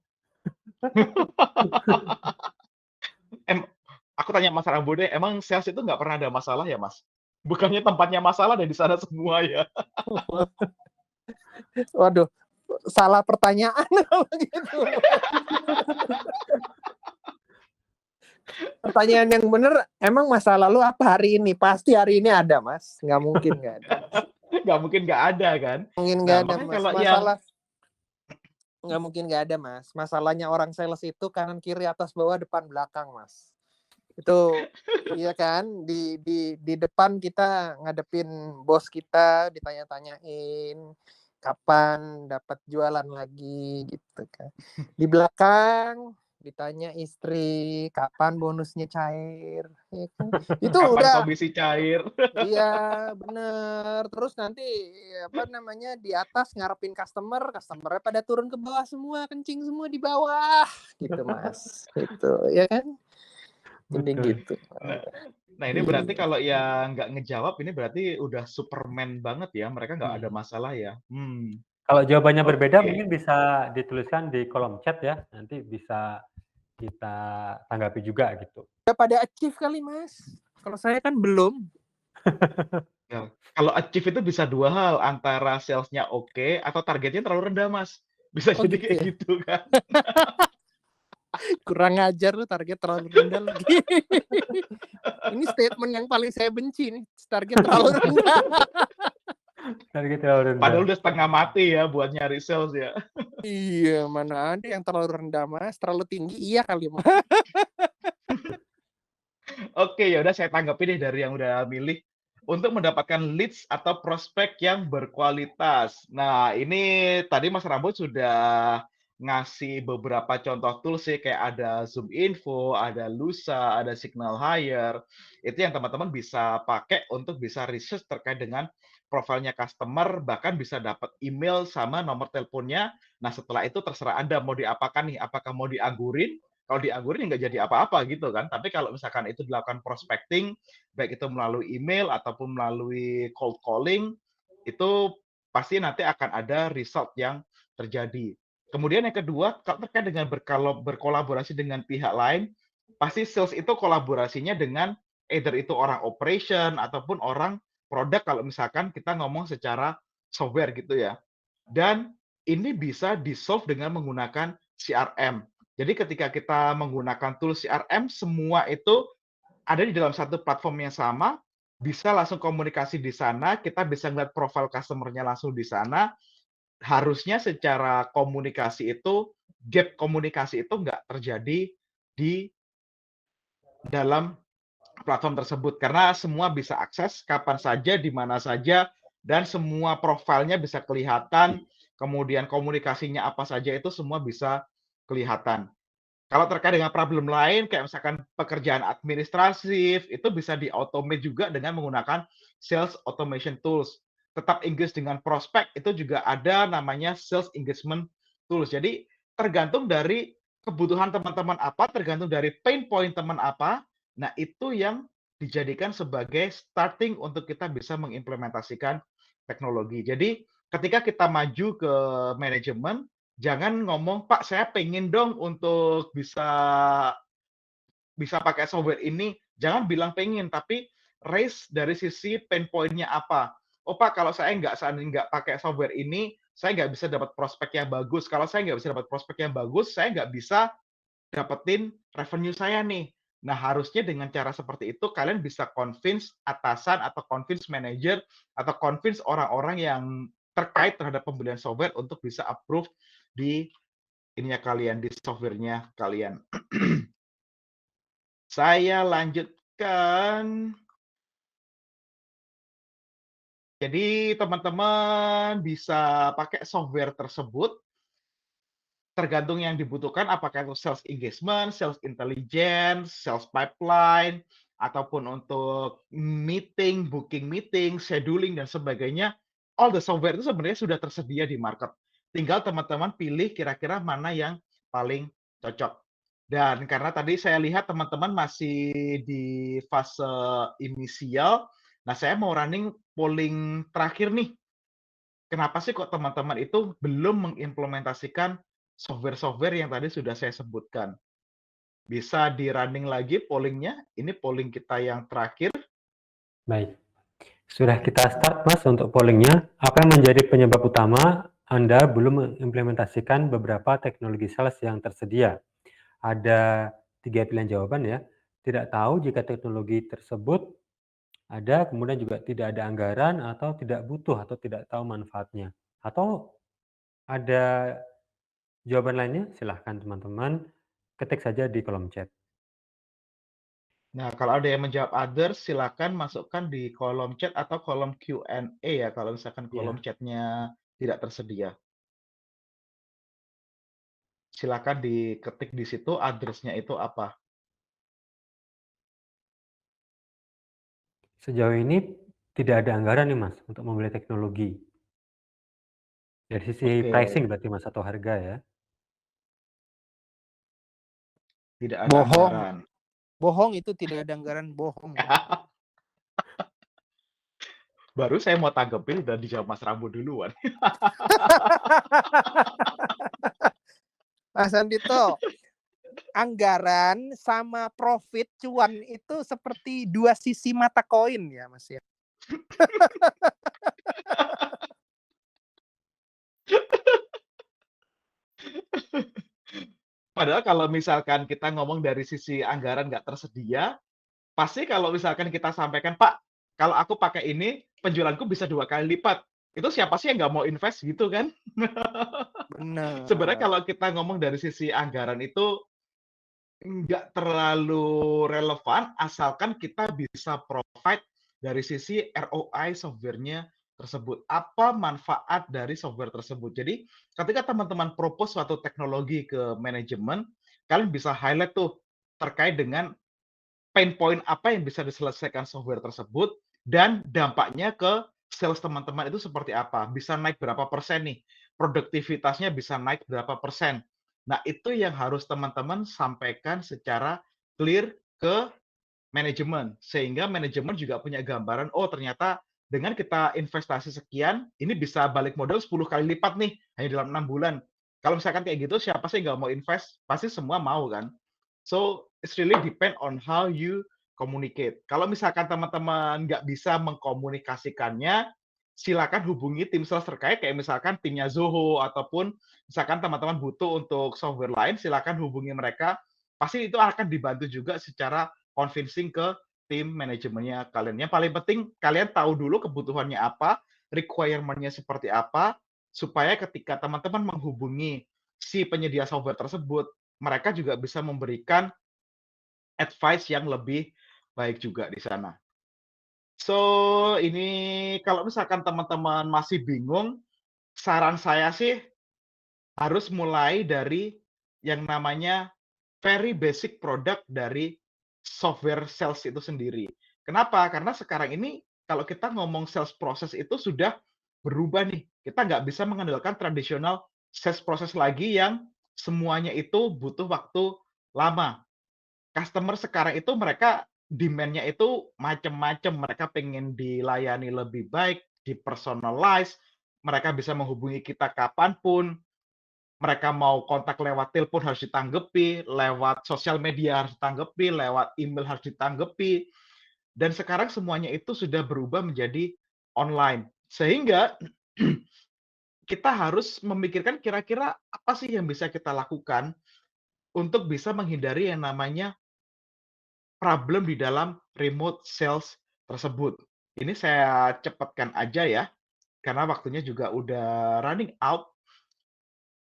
Aku tanya Mas Rambo deh, emang sales itu nggak pernah ada masalah ya, Mas? Bukannya tempatnya masalah dan di sana semua ya? Waduh, salah pertanyaan kalau gitu. Pertanyaan yang benar, emang masa lalu apa hari ini? Pasti hari ini ada, Mas. Nggak mungkin nggak ada. Nggak mungkin nggak ada kan? Mungkin Nah, nggak ada, makanya Mas. kalau yang Masalah nggak mungkin nggak ada, Mas. Masalahnya orang sales itu kanan kiri atas bawah depan belakang, Mas. Itu iya kan, di depan kita ngadepin bos kita, ditanya-tanyain kapan dapat jualan lagi gitu kan. Di belakang ditanya istri kapan bonusnya cair, ya kan? Itu kapan udah komisi cair? iya bener. Terus nanti apa namanya di atas ngarepin customernya pada turun ke bawah semua, kencing semua di bawah gitu, Mas. Itu ya kan? Jadi Betul. gitu. Nah, ini berarti kalau yang nggak ngejawab, ini berarti udah Superman banget ya, mereka nggak ada masalah ya? Kalau jawabannya berbeda Oke. mungkin bisa dituliskan di kolom chat ya, nanti bisa kita tanggapi juga gitu. Udah pada achieve kali, Mas. Kalau saya kan belum. Ya, kalau achieve itu bisa 2 hal, antara sales-nya oke atau targetnya terlalu rendah, Mas. Bisa Oh jadi gitu kayak ya. gitu kan. Kurang ajar lu, target terlalu rendah lagi. Ini statement yang paling saya benci nih, target terlalu rendah. Target terlalu rendah. Padahal udah setengah mati ya buat nyari sales ya. Iya, mana ada yang terlalu rendah, Mas. Terlalu tinggi iya kali, Mas. Oke, ya udah saya tanggapi deh dari yang udah milih. Untuk mendapatkan leads atau prospek yang berkualitas. Nah, ini tadi Mas Rambo sudah ngasih beberapa contoh tools sih, kayak ada Zoom Info, ada Lusa, ada Signal Hire. Itu yang teman-teman bisa pakai untuk bisa research terkait dengan profilnya customer, bahkan bisa dapat email sama nomor teleponnya. Nah, setelah itu terserah Anda mau diapakan nih, apakah mau dianggurin. Kalau dianggurin nggak jadi apa-apa gitu kan. Tapi kalau misalkan itu dilakukan prospecting, baik itu melalui email ataupun melalui cold calling, itu pasti nanti akan ada result yang terjadi. Kemudian yang kedua, kalau terkait dengan berkolaborasi dengan pihak lain, pasti sales itu kolaborasinya dengan either itu orang operation ataupun orang produk kalau misalkan kita ngomong secara software gitu ya. Dan ini bisa di-solve dengan menggunakan CRM. Jadi ketika kita menggunakan tools CRM, semua itu ada di dalam satu platform yang sama, bisa langsung komunikasi di sana, kita bisa ngeliat profil customer-nya langsung di sana. Harusnya secara komunikasi itu, gap komunikasi itu nggak terjadi di dalam platform tersebut, karena semua bisa akses kapan saja, di mana saja, dan semua profilnya bisa kelihatan, kemudian komunikasinya apa saja itu semua bisa kelihatan. Kalau terkait dengan problem lain, kayak misalkan pekerjaan administratif, itu bisa di-automate juga dengan menggunakan sales automation tools. Tetap engage dengan prospek, itu juga ada namanya sales engagement tools. Jadi tergantung dari kebutuhan teman-teman apa, tergantung dari pain point teman apa, nah itu yang dijadikan sebagai starting untuk kita bisa mengimplementasikan teknologi. Jadi ketika kita maju ke manajemen, jangan ngomong, "Pak, saya pengen dong untuk bisa pakai software ini." Jangan bilang pengen, tapi raise dari sisi pain point-nya apa. "Oh, Pak, kalau saya seandainya nggak pakai software ini, saya nggak bisa dapat prospek yang bagus. Kalau saya nggak bisa dapat prospek yang bagus, saya nggak bisa dapetin revenue saya nih." Nah, harusnya dengan cara seperti itu kalian bisa convince atasan atau convince manager atau convince orang-orang yang terkait terhadap pembelian software untuk bisa approve di ininya kalian, di software-nya kalian. Saya lanjutkan. Jadi teman-teman bisa pakai software tersebut tergantung yang dibutuhkan, apakah itu sales engagement, sales intelligence, sales pipeline, ataupun untuk meeting, booking meeting, scheduling, dan sebagainya. All the software itu sebenarnya sudah tersedia di market. Tinggal teman-teman pilih kira-kira mana yang paling cocok. Dan karena tadi saya lihat teman-teman masih di fase inisial, nah saya mau running polling terakhir nih. Kenapa sih kok teman-teman itu belum mengimplementasikan software-software yang tadi sudah saya sebutkan? Bisa di-running lagi polling-nya, ini polling kita yang terakhir. Baik, sudah kita start Mas untuk polling-nya. Apa yang menjadi penyebab utama Anda belum mengimplementasikan beberapa teknologi sales yang tersedia? Ada 3 pilihan jawaban ya. Tidak tahu jika teknologi tersebut ada, kemudian juga tidak ada anggaran, atau tidak butuh, atau tidak tahu manfaatnya. Atau ada jawaban lainnya? Silahkan teman-teman ketik saja di kolom chat. Nah, kalau ada yang menjawab others, silakan masukkan di kolom chat atau kolom Q&A ya, kalau misalkan kolom Ya, chat-nya tidak tersedia. Silakan diketik di situ address-nya itu apa. sejauh ini tidak ada anggaran nih Mas untuk membeli teknologi. Dari sisi Oke, pricing berarti Mas atau harga ya? tidak ada Bohong, anggaran. bohong itu tidak ada anggaran, bohong. Baru saya mau tanggepin udah dijawab Mas Rambo duluan. Mas Andito, anggaran sama profit cuan itu seperti dua sisi mata koin ya Mas ya. Padahal kalau misalkan kita ngomong dari sisi anggaran nggak tersedia, pasti kalau misalkan kita sampaikan, "Pak, kalau aku pakai ini, penjualanku bisa 2 kali lipat." Itu siapa sih yang nggak mau invest gitu kan? Sebenarnya Benar. kalau kita ngomong dari sisi anggaran itu nggak terlalu relevan, asalkan kita bisa provide dari sisi ROI software-nya tersebut. Apa manfaat dari software tersebut? Jadi, ketika teman-teman propose suatu teknologi ke manajemen, kalian bisa highlight tuh terkait dengan pain point apa yang bisa diselesaikan software tersebut dan dampaknya ke sales teman-teman itu seperti apa? Bisa naik berapa persen nih? Produktivitasnya bisa naik berapa persen? Nah, itu yang harus teman-teman sampaikan secara clear ke manajemen, sehingga manajemen juga punya gambaran, oh ternyata dengan kita investasi sekian, ini bisa balik modal 10 kali lipat nih, hanya dalam 6 bulan. Kalau misalkan kayak gitu, siapa sih nggak mau invest? Pasti semua mau kan? So, it's really depend on how you communicate. Kalau misalkan teman-teman nggak bisa mengkomunikasikannya, silakan hubungi tim sales terkait, kayak misalkan timnya Zoho ataupun misalkan teman-teman butuh untuk software lain, silakan hubungi mereka. Pasti itu akan dibantu juga secara convincing ke tim manajemennya kalian. Yang paling penting kalian tahu dulu kebutuhannya apa, requirement-nya seperti apa, supaya ketika teman-teman menghubungi si penyedia software tersebut, mereka juga bisa memberikan advice yang lebih baik juga di sana. So, ini kalau misalkan teman-teman masih bingung, saran saya sih harus mulai dari yang namanya very basic product dari software sales itu sendiri. Kenapa? Karena sekarang ini kalau kita ngomong sales process itu sudah berubah nih. Kita nggak bisa mengandalkan tradisional sales process lagi yang semuanya itu butuh waktu lama. Customer sekarang itu mereka demand-nya itu macam-macam, mereka pengen dilayani lebih baik, di-personalize, mereka bisa menghubungi kita kapan pun, mereka mau kontak lewat telepon harus ditanggapi, lewat sosial media harus ditanggapi, lewat email harus ditanggapi, dan sekarang semuanya itu sudah berubah menjadi online. Sehingga kita harus memikirkan kira-kira apa sih yang bisa kita lakukan untuk bisa menghindari yang namanya problem di dalam remote sales tersebut. Ini saya cepatkan aja ya, karena waktunya juga udah running out.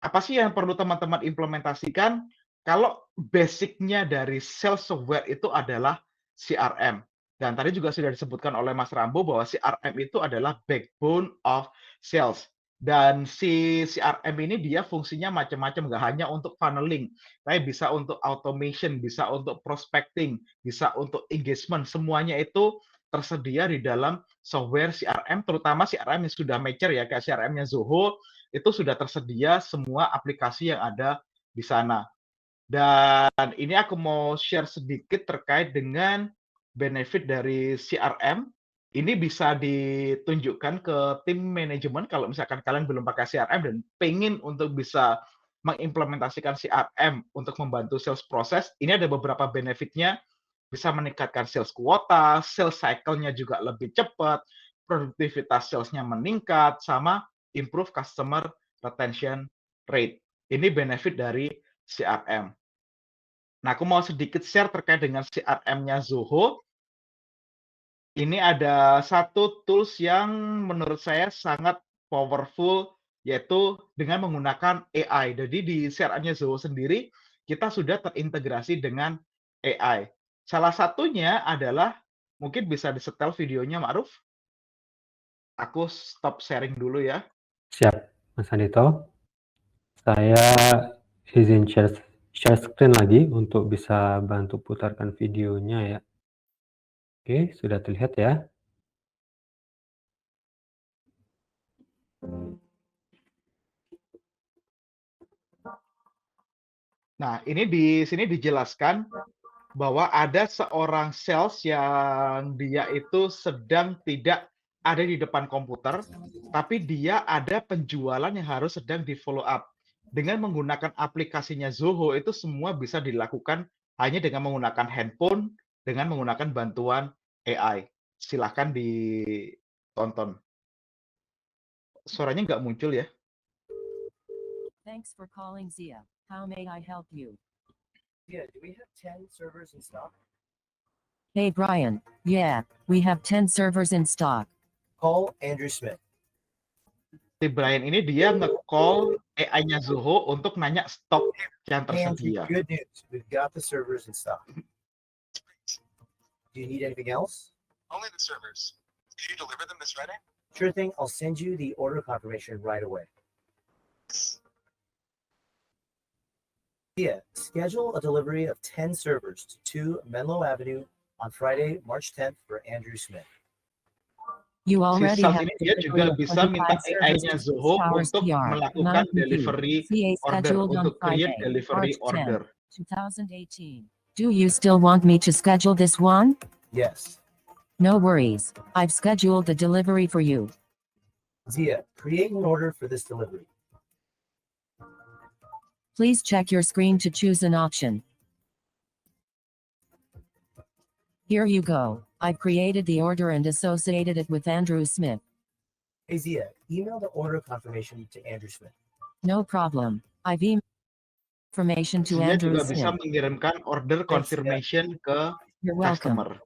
Apa sih yang perlu teman-teman implementasikan? Kalau basic-nya dari sales software itu adalah CRM. Dan tadi juga sudah disebutkan oleh Mas Rambo bahwa CRM itu adalah backbone of sales. Dan si CRM ini dia fungsinya macam-macam, nggak hanya untuk funneling, tapi bisa untuk automation, bisa untuk prospecting, bisa untuk engagement. Semuanya itu tersedia di dalam software CRM, terutama CRM yang sudah mature ya, kayak CRM-nya Zoho, itu sudah tersedia semua aplikasi yang ada di sana. Dan ini aku mau share sedikit terkait dengan benefit dari CRM. Ini bisa ditunjukkan ke tim manajemen kalau misalkan kalian belum pakai CRM dan pengen untuk bisa mengimplementasikan CRM untuk membantu sales proses. Ini ada beberapa benefitnya, bisa meningkatkan sales kuota, sales cycle-nya juga lebih cepat, produktivitas sales-nya meningkat, sama improve customer retention rate. Ini benefit dari CRM. Nah, aku mau sedikit share terkait dengan CRM-nya Zoho. Ini ada satu tools yang menurut saya sangat powerful, yaitu dengan menggunakan AI. Jadi di CRM-nya Zoho sendiri, kita sudah terintegrasi dengan AI. Salah satunya adalah, mungkin bisa disetel videonya, Ma'ruf? Aku stop sharing dulu ya. Siap, Mas Andito. Saya izin share screen lagi untuk bisa bantu putarkan videonya ya. Oke, sudah terlihat ya. Nah, ini di sini dijelaskan bahwa ada seorang sales yang dia itu sedang tidak ada di depan komputer, tapi dia ada penjualan yang harus sedang di-follow up. Dengan menggunakan aplikasinya Zoho, itu semua bisa dilakukan hanya dengan menggunakan handphone, dengan menggunakan bantuan AI. Silahkan ditonton. Suaranya nggak muncul ya? Thanks for calling Zia. How may I help you? Yeah, do we have 10 servers in stock? Hey Brian, yeah, we have 10 servers in stock. Call Andrew Smith. Si Brian ini dia nge-call AI-nya Zoho untuk nanya stok yang Hey Andrew, tersedia. good news. We've got the servers in stock. Do you need anything else? Only the servers. Can you deliver them this Friday? Sure thing. I'll send you the order confirmation right away. Yeah, schedule a delivery of 10 servers to 2 Menlo Avenue on Friday, March 10th for Andrew Smith. You Si already sales have ini dia juga bisa minta AI-nya Zoho untuk melakukan delivery order, untuk create delivery order. 2018. Do you still want me to schedule this one? Yes. No worries. I've scheduled the delivery for you. Zia, create an order for this delivery. Please check your screen to choose an option. Here you go. I've created the order and associated it with Andrew Smith. Hey Zia, email the order confirmation to Andrew Smith. No problem. I've emailed information to Zia Andrew juga bisa Smith. mengirimkan order Thanks, Zia. confirmation ke You're welcome. customer.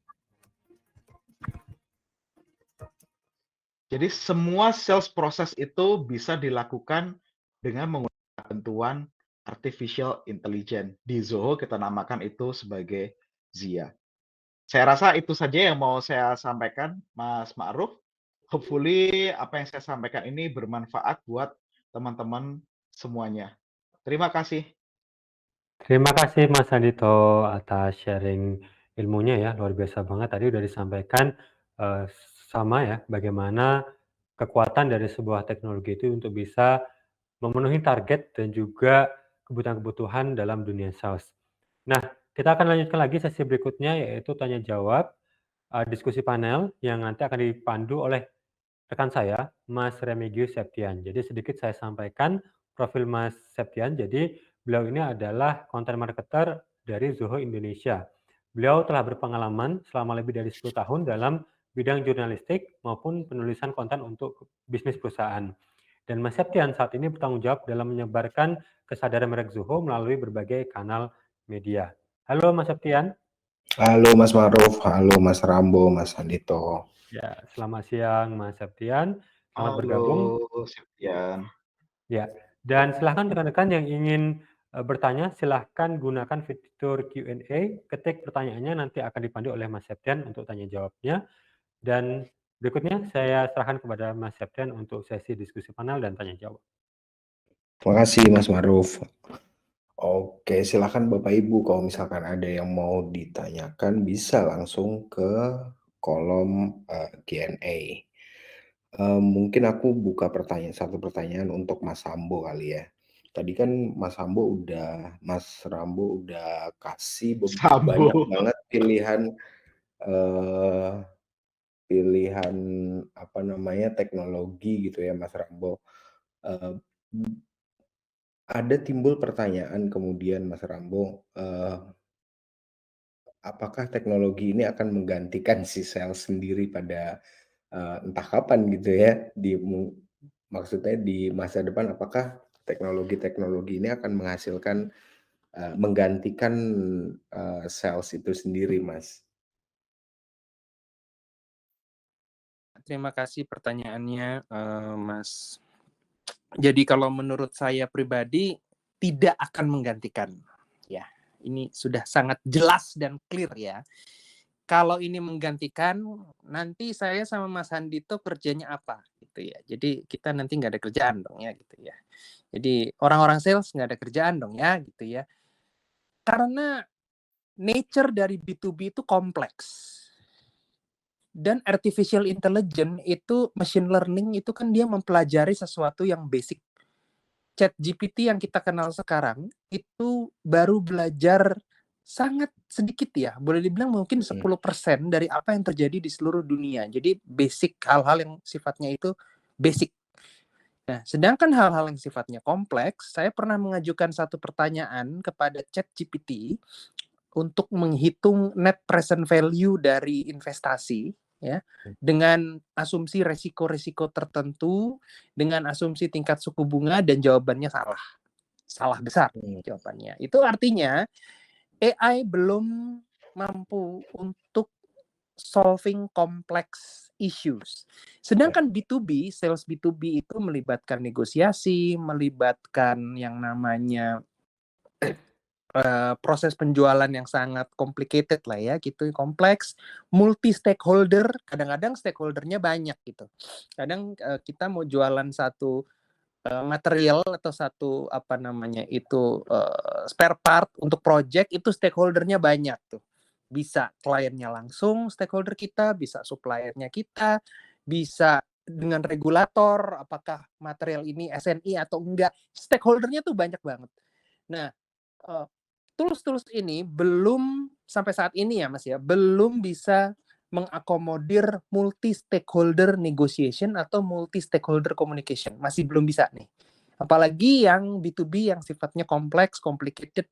Jadi semua sales process itu bisa dilakukan dengan menggunakan bantuan artificial intelligence. Di Zoho kita namakan itu sebagai Zia. Saya rasa itu saja yang mau saya sampaikan, Mas Ma'ruf. Hopefully apa yang saya sampaikan ini bermanfaat buat teman-teman semuanya. Terima kasih. Terima kasih Mas Andito atas sharing ilmunya ya, luar biasa banget. Tadi udah disampaikan sama ya, bagaimana kekuatan dari sebuah teknologi itu untuk bisa memenuhi target dan juga kebutuhan-kebutuhan dalam dunia sales. Nah, kita akan lanjutkan lagi sesi berikutnya, yaitu tanya jawab, diskusi panel yang nanti akan dipandu oleh rekan saya, Mas Remigius Septian. Jadi sedikit saya sampaikan profil Mas Septian. Jadi beliau ini adalah content marketer dari Zoho Indonesia. Beliau telah berpengalaman selama lebih dari 10 tahun dalam bidang jurnalistik maupun penulisan konten untuk bisnis perusahaan. Dan Mas Septian saat ini bertanggung jawab dalam menyebarkan kesadaran merek Zoho melalui berbagai kanal media. Halo Mas Septian. Halo Mas Ma'ruf, halo Mas Rambo, Mas Andito. Ya, selamat siang Mas Septian. Selamat bergabung. Halo, Septian. Ya, dan silahkan rekan-rekan yang ingin bertanya, silahkan gunakan fitur Q&A, ketik pertanyaannya, nanti akan dipandu oleh Mas Septian untuk tanya jawabnya. Dan berikutnya saya serahkan kepada Mas Septian untuk sesi diskusi panel dan tanya jawab. Terima kasih Mas Ma'ruf. Oke, silakan Bapak Ibu kalau misalkan ada yang mau ditanyakan bisa langsung ke kolom Q&A. Mungkin aku buka satu pertanyaan untuk Mas Rambo kali ya. Tadi kan Mas Rambo udah kasih banyak banget pilihan apa namanya teknologi gitu ya Mas Rambo. Ada timbul pertanyaan kemudian Mas Rambo, apakah teknologi ini akan menggantikan si sales sendiri pada entah kapan gitu ya, maksudnya di masa depan apakah teknologi-teknologi ini akan menggantikan sales itu sendiri, Mas? Terima kasih pertanyaannya, Mas. Jadi kalau menurut saya pribadi tidak akan menggantikan. Ya, ini sudah sangat jelas dan clear ya. Kalau ini menggantikan, nanti saya sama Mas Handito kerjanya apa gitu ya. Jadi kita nanti nggak ada kerjaan dong ya gitu ya. Jadi orang-orang sales nggak ada kerjaan dong ya gitu ya. Karena nature dari B2B itu kompleks. Dan artificial intelligence itu, machine learning itu kan dia mempelajari sesuatu yang basic. ChatGPT yang kita kenal sekarang itu baru belajar sangat sedikit ya, boleh dibilang mungkin 10% dari apa yang terjadi di seluruh dunia. Jadi basic, hal-hal yang sifatnya itu basic. Nah, sedangkan hal-hal yang sifatnya kompleks, saya pernah mengajukan satu pertanyaan kepada ChatGPT untuk menghitung net present value dari investasi ya, dengan asumsi resiko-resiko tertentu, dengan asumsi tingkat suku bunga, dan jawabannya salah besar jawabannya. Itu artinya AI belum mampu untuk solving complex issues. Sedangkan B2B, sales B2B itu melibatkan negosiasi, melibatkan yang namanya proses penjualan yang sangat complicated lah ya, gitu, kompleks, multi stakeholder, kadang-kadang stakeholdernya banyak gitu. Kadang kita mau jualan satu material atau satu apa namanya itu spare part untuk project, itu stakeholdernya banyak tuh. Bisa kliennya langsung stakeholder kita, bisa suppliernya kita, bisa dengan regulator, apakah material ini SNI atau enggak, stakeholdernya tuh banyak banget. Nah, tools-tools ini belum sampai saat ini ya Mas ya, belum bisa mengakomodir multi-stakeholder negotiation atau multi-stakeholder communication. Masih belum bisa nih. Apalagi yang B2B yang sifatnya kompleks, complicated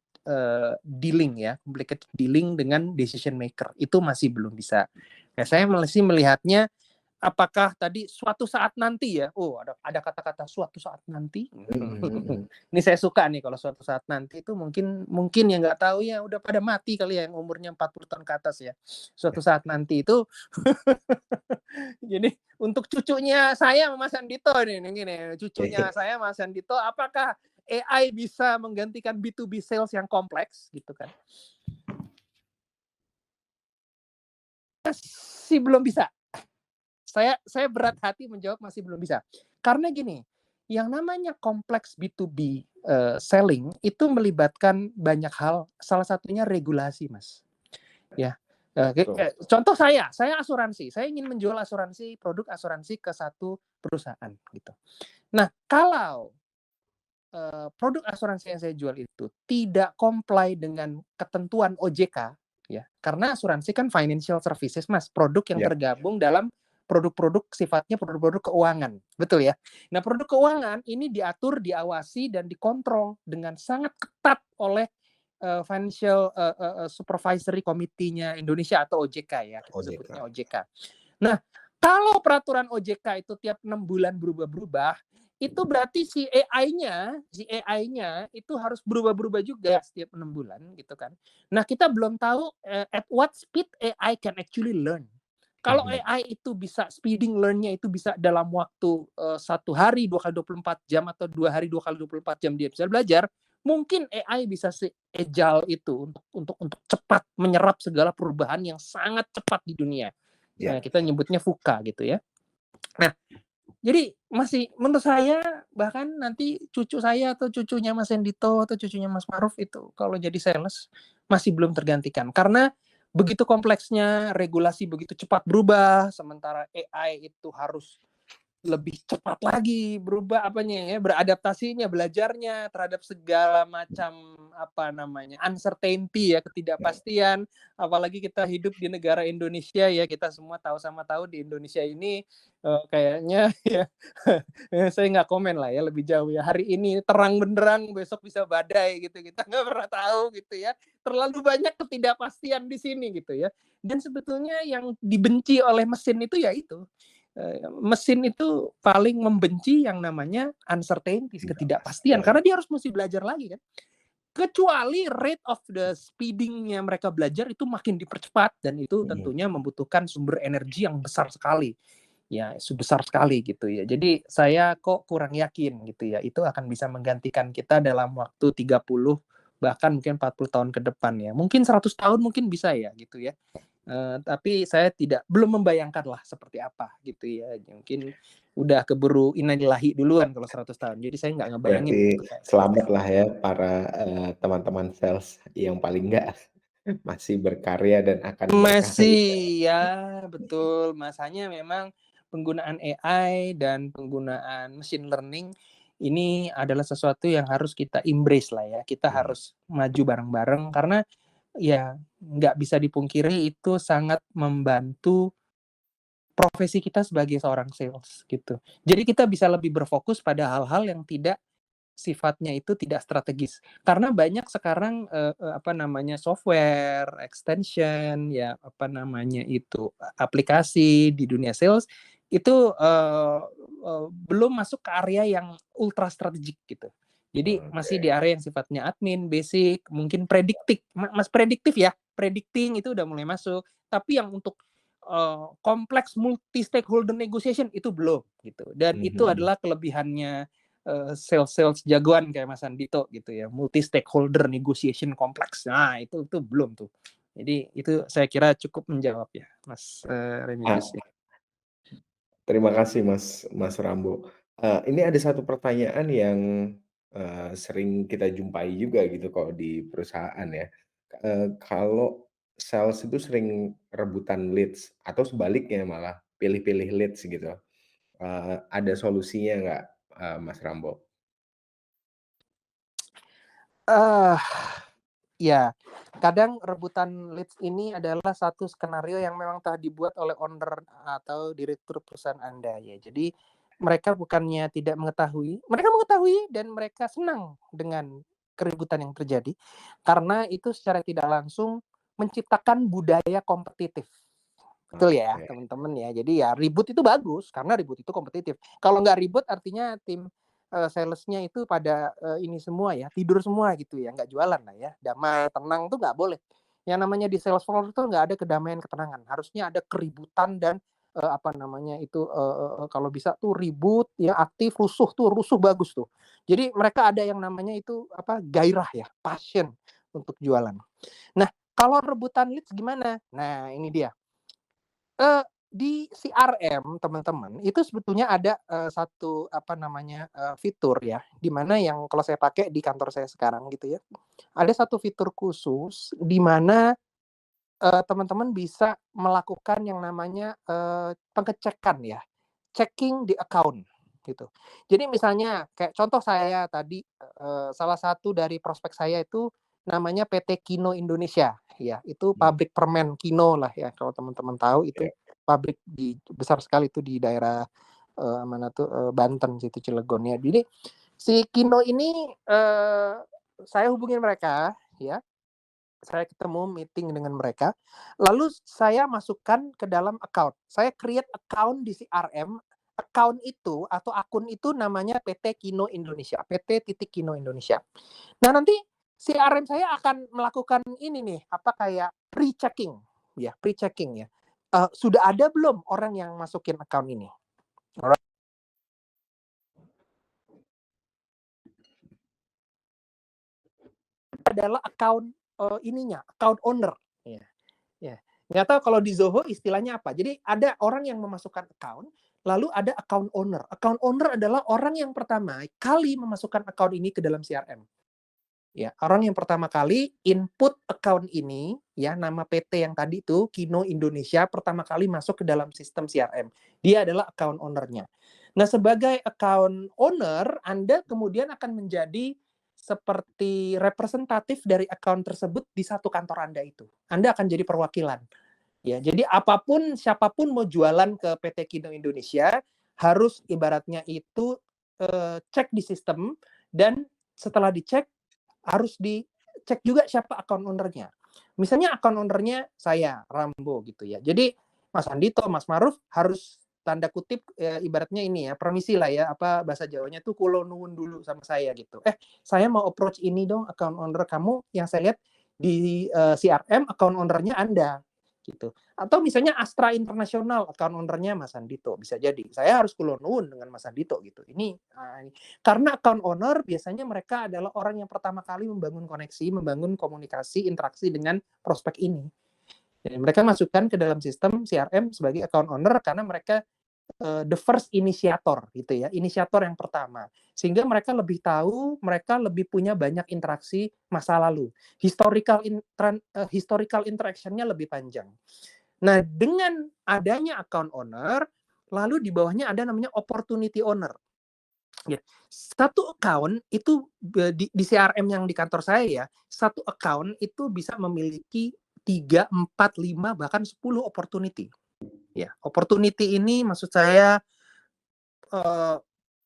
dealing ya, complicated dealing dengan decision maker. Itu masih belum bisa. Nah, saya masih melihatnya apakah tadi suatu saat nanti ya? Oh, ada kata-kata suatu saat nanti. Ini saya suka nih kalau suatu saat nanti itu mungkin yang nggak tahu ya udah pada mati kali ya yang umurnya 40 tahun ke atas ya. Suatu saat nanti itu jadi untuk cucunya saya Mas Andito nih, cucunya saya Mas Andito, apakah AI bisa menggantikan B2B sales yang kompleks gitu kan? Masih belum bisa. Saya berat hati menjawab masih belum bisa. Karena gini, yang namanya kompleks B2B selling itu melibatkan banyak hal, salah satunya regulasi, Mas. Ya. Contoh saya asuransi. Saya ingin menjual produk asuransi ke satu perusahaan gitu. Nah, kalau produk asuransi yang saya jual itu tidak comply dengan ketentuan OJK, ya, karena asuransi kan financial services, Mas, produk yang tergabung dalam produk-produk sifatnya produk-produk keuangan, betul ya. Nah, produk keuangan ini diatur, diawasi dan dikontrol dengan sangat ketat oleh Financial Supervisory Committee-nya Indonesia atau OJK ya, kita sebutnya OJK. Nah, kalau peraturan OJK itu tiap 6 bulan berubah-berubah, itu berarti si AI-nya itu harus berubah-berubah juga setiap 6 bulan gitu kan. Nah, kita belum tahu at what speed AI can actually learn. Kalau AI itu bisa speeding learn-nya itu bisa dalam waktu 1 hari 2 kali 24 jam atau 2 hari 2 kali 24 jam dia bisa belajar, mungkin AI bisa se-agile itu untuk cepat menyerap segala perubahan yang sangat cepat di dunia. Kita nyebutnya VUCA gitu ya. Nah, jadi masih menurut saya bahkan nanti cucu saya atau cucunya Mas Hendito atau cucunya Mas Maruf itu kalau jadi sales masih belum tergantikan karena begitu kompleksnya, regulasi begitu cepat berubah, sementara AI itu harus lebih cepat lagi berubah beradaptasinya, belajarnya terhadap segala macam uncertainty ya, ketidakpastian. Apalagi kita hidup di negara Indonesia ya, kita semua sama tahu di Indonesia ini kayaknya ya saya nggak komen lah ya lebih jauh ya, hari ini terang benderang, besok bisa badai gitu, kita nggak pernah tahu gitu ya, terlalu banyak ketidakpastian di sini gitu ya. Dan sebetulnya yang dibenci oleh mesin itu ya itu, mesin itu paling membenci yang namanya uncertainty, ketidakpastian, karena dia harus mesti belajar lagi kan. Kecuali rate of the speeding-nya mereka belajar itu makin dipercepat, dan itu tentunya membutuhkan sumber energi yang besar sekali. Ya, sebesar sekali gitu ya. Jadi saya kok kurang yakin gitu ya, itu akan bisa menggantikan kita dalam waktu 30 bahkan mungkin 40 tahun ke depan ya. Mungkin 100 tahun mungkin bisa ya gitu ya. Tapi saya belum membayangkan lah seperti apa gitu ya. Mungkin udah keburu innalillahi duluan kalau 100 tahun. Jadi saya nggak ngebayangin. Berarti gitu. selamat lah ya para teman-teman sales yang paling nggak masih berkarya dan akan berkarya. Masih ya, betul. Masanya memang penggunaan AI dan penggunaan machine learning ini adalah sesuatu yang harus kita embrace lah ya. Kita harus maju bareng-bareng karena ya nggak bisa dipungkiri itu sangat membantu profesi kita sebagai seorang sales gitu. Jadi kita bisa lebih berfokus pada hal-hal yang sifatnya itu tidak strategis. Karena banyak sekarang software extension ya aplikasi di dunia sales itu belum masuk ke area yang ultra strategik gitu. Jadi masih di area yang sifatnya admin, basic, mungkin predicting ya. Predicting itu udah mulai masuk. Tapi yang untuk kompleks multi stakeholder negotiation itu belum gitu. Dan itu adalah kelebihannya sales jagoan kayak Mas Andito gitu ya, multi stakeholder negotiation kompleks. Nah, itu belum tuh. Jadi itu saya kira cukup menjawab ya, Mas Remigius. Terima kasih Mas Rambo. Ini ada satu pertanyaan yang sering kita jumpai juga gitu kalau di perusahaan ya. Kalau sales itu sering rebutan leads atau sebaliknya malah pilih-pilih leads gitu. Ada solusinya nggak, Mas Rambo? Ya, kadang rebutan leads ini adalah satu skenario yang memang telah dibuat oleh owner atau direktur perusahaan Anda ya. Jadi mereka bukannya tidak mengetahui, mereka mengetahui dan mereka senang dengan keributan yang terjadi karena itu secara tidak langsung menciptakan budaya kompetitif. Betul ya, Oke. teman-teman ya. Jadi ya ribut itu bagus karena ribut itu kompetitif. Kalau nggak ribut artinya tim salesnya itu pada ini semua ya, tidur semua gitu ya, nggak jualan lah ya. Damai, tenang tuh nggak boleh. Yang namanya di sales floor itu nggak ada kedamaian, ketenangan. Harusnya ada keributan dan apa namanya itu kalau bisa tuh ribut ya, aktif, rusuh bagus tuh. Jadi mereka ada yang namanya itu apa gairah ya, passion untuk jualan. Nah, kalau rebutan leads gimana? Nah, ini dia. Di CRM teman-teman itu sebetulnya ada satu apa namanya fitur ya, di mana yang kalau saya pakai di kantor saya sekarang gitu ya. Ada satu fitur khusus di mana teman-teman bisa melakukan yang namanya pengecekan ya, checking di account gitu. Jadi misalnya kayak contoh saya tadi salah satu dari prospek saya itu namanya PT Kino Indonesia ya, itu pabrik permen Kino lah ya kalau teman-teman tahu itu pabrik besar sekali itu di daerah mana tuh Banten situ Cilegon ya. Jadi si Kino ini saya hubungin mereka ya. Saya ketemu meeting dengan mereka, lalu saya masukkan ke dalam account. Saya create account di CRM, account itu atau akun itu namanya PT Kino Indonesia, PT.Kino Indonesia. Nah, nanti CRM saya akan melakukan ini nih, apa kayak pre-checking ya, pre-checking ya. Sudah ada belum orang yang masukin account ini? Alright. Adalah account ininya, account owner. Ya. Ya, nggak tahu kalau di Zoho istilahnya apa. Jadi ada orang yang memasukkan account, lalu ada account owner. Account owner adalah orang yang pertama kali memasukkan account ini ke dalam CRM. Ya, orang yang pertama kali input account ini, ya nama PT yang tadi itu Kino Indonesia pertama kali masuk ke dalam sistem CRM. Dia adalah account owner-nya. Nah, sebagai account owner, Anda kemudian akan menjadi seperti representatif dari account tersebut di satu kantor Anda itu. Anda akan jadi perwakilan. Ya, jadi apapun siapapun mau jualan ke PT Kino Indonesia harus ibaratnya itu cek di sistem dan setelah dicek harus dicek juga siapa account owner-nya. Misalnya account owner-nya saya, Rambo gitu ya. Jadi Mas Andito, Mas Maruf harus tanda kutip ibaratnya ini ya, permisi lah ya, apa bahasa Jawanya tuh kulo nuwun dulu sama saya gitu. Saya mau approach ini dong account owner kamu yang saya lihat di CRM account owner-nya Anda gitu. Atau misalnya Astra Internasional account owner-nya Mas Andito, bisa jadi. Saya harus kulo nuwun dengan Mas Andito gitu. Ini karena account owner biasanya mereka adalah orang yang pertama kali membangun koneksi, membangun komunikasi, interaksi dengan prospek ini. Jadi mereka masukkan ke dalam sistem CRM sebagai account owner karena mereka the first initiator gitu ya, inisiator yang pertama. Sehingga mereka lebih tahu, mereka lebih punya banyak interaksi masa lalu. Historical interaction-nya lebih panjang. Nah, dengan adanya account owner, lalu di bawahnya ada namanya opportunity owner. Ya, satu account itu di CRM yang di kantor saya ya, satu account itu bisa memiliki 3, 4, 5 bahkan 10 opportunity. Ya, opportunity ini maksud saya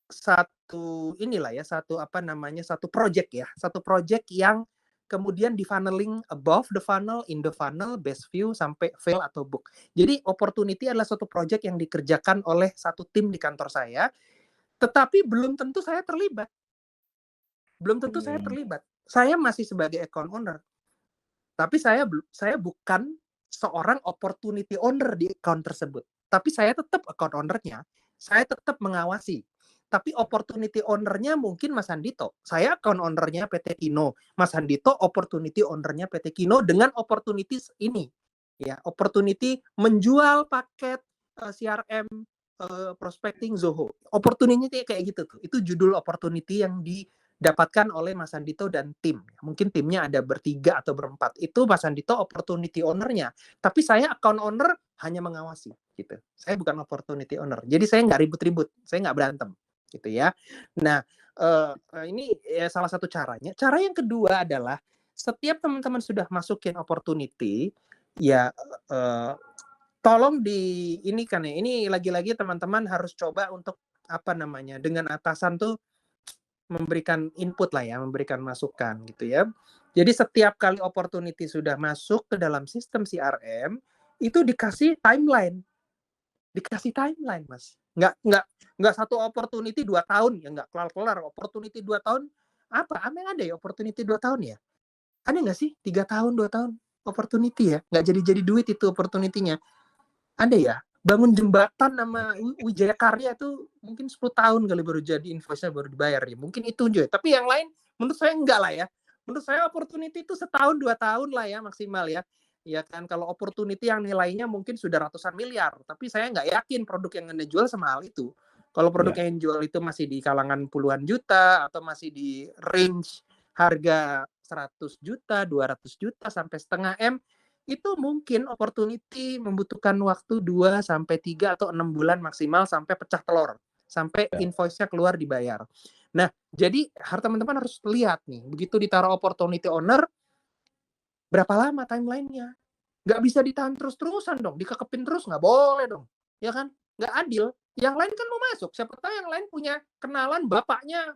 satu inilah ya, satu apa namanya, satu project ya, satu project yang kemudian di funneling above the funnel, in the funnel, best view sampai fail atau book. Jadi opportunity adalah satu project yang dikerjakan oleh satu tim di kantor saya, tetapi belum tentu saya terlibat. Belum tentu saya terlibat. Saya masih sebagai account owner. Tapi saya bukan seorang opportunity owner di account tersebut. Tapi saya tetap account owner-nya. Saya tetap mengawasi. Tapi opportunity owner-nya mungkin Mas Andito. Saya account owner-nya PT Kino. Mas Andito opportunity owner-nya PT Kino dengan opportunities ini. Ya, opportunity menjual paket CRM prospecting Zoho. Opportunity kayak gitu tuh. Itu judul opportunity yang didapatkan oleh Mas Andito dan tim. Mungkin timnya ada bertiga atau berempat. Itu Mas Andito opportunity owner-nya. Tapi saya account owner hanya mengawasi gitu. Saya bukan opportunity owner. Jadi saya nggak ribut-ribut. Saya nggak berantem gitu ya. Nah, ini ya salah satu caranya. Cara yang kedua adalah setiap teman-teman sudah masukin opportunity, ya tolong di ini kan ya. Ini lagi-lagi teman-teman harus coba untuk apa namanya, dengan atasan tuh memberikan input lah ya, memberikan masukan gitu ya. Jadi setiap kali opportunity sudah masuk ke dalam sistem CRM, itu dikasih timeline, Mas. Nggak satu opportunity 2 tahun ya, nggak kelar-kelar. Opportunity 2 tahun apa? Emang ada ya opportunity 2 tahun ya? Ada nggak sih 3 tahun, 2 tahun opportunity ya? Nggak jadi duit itu opportunity-nya. Ada ya? Bangun jembatan sama Wijaya Karya tuh mungkin 10 tahun kali baru jadi, invoice-nya baru dibayar ya. Mungkin itu aja. Tapi yang lain menurut saya enggak lah ya. Menurut saya opportunity itu setahun 2 tahun lah ya maksimal ya. Ya kan, kalau opportunity yang nilainya mungkin sudah ratusan miliar, tapi saya nggak yakin produk yang Anda jual semahal itu. Kalau produk Ya. yang jual itu masih di kalangan puluhan juta atau masih di range harga 100 juta, 200 juta sampai setengah M, itu mungkin opportunity membutuhkan waktu 2 sampai 3 atau 6 bulan maksimal sampai pecah telur, sampai Ya. invoice-nya keluar dibayar. Nah, jadi teman-teman harus lihat nih, begitu ditaruh opportunity owner, berapa lama timeline-nya? Nggak bisa ditahan terus-terusan dong, dikekepin terus nggak boleh dong, ya kan? Nggak adil. Yang lain kan mau masuk, siapa tahu yang lain punya kenalan bapaknya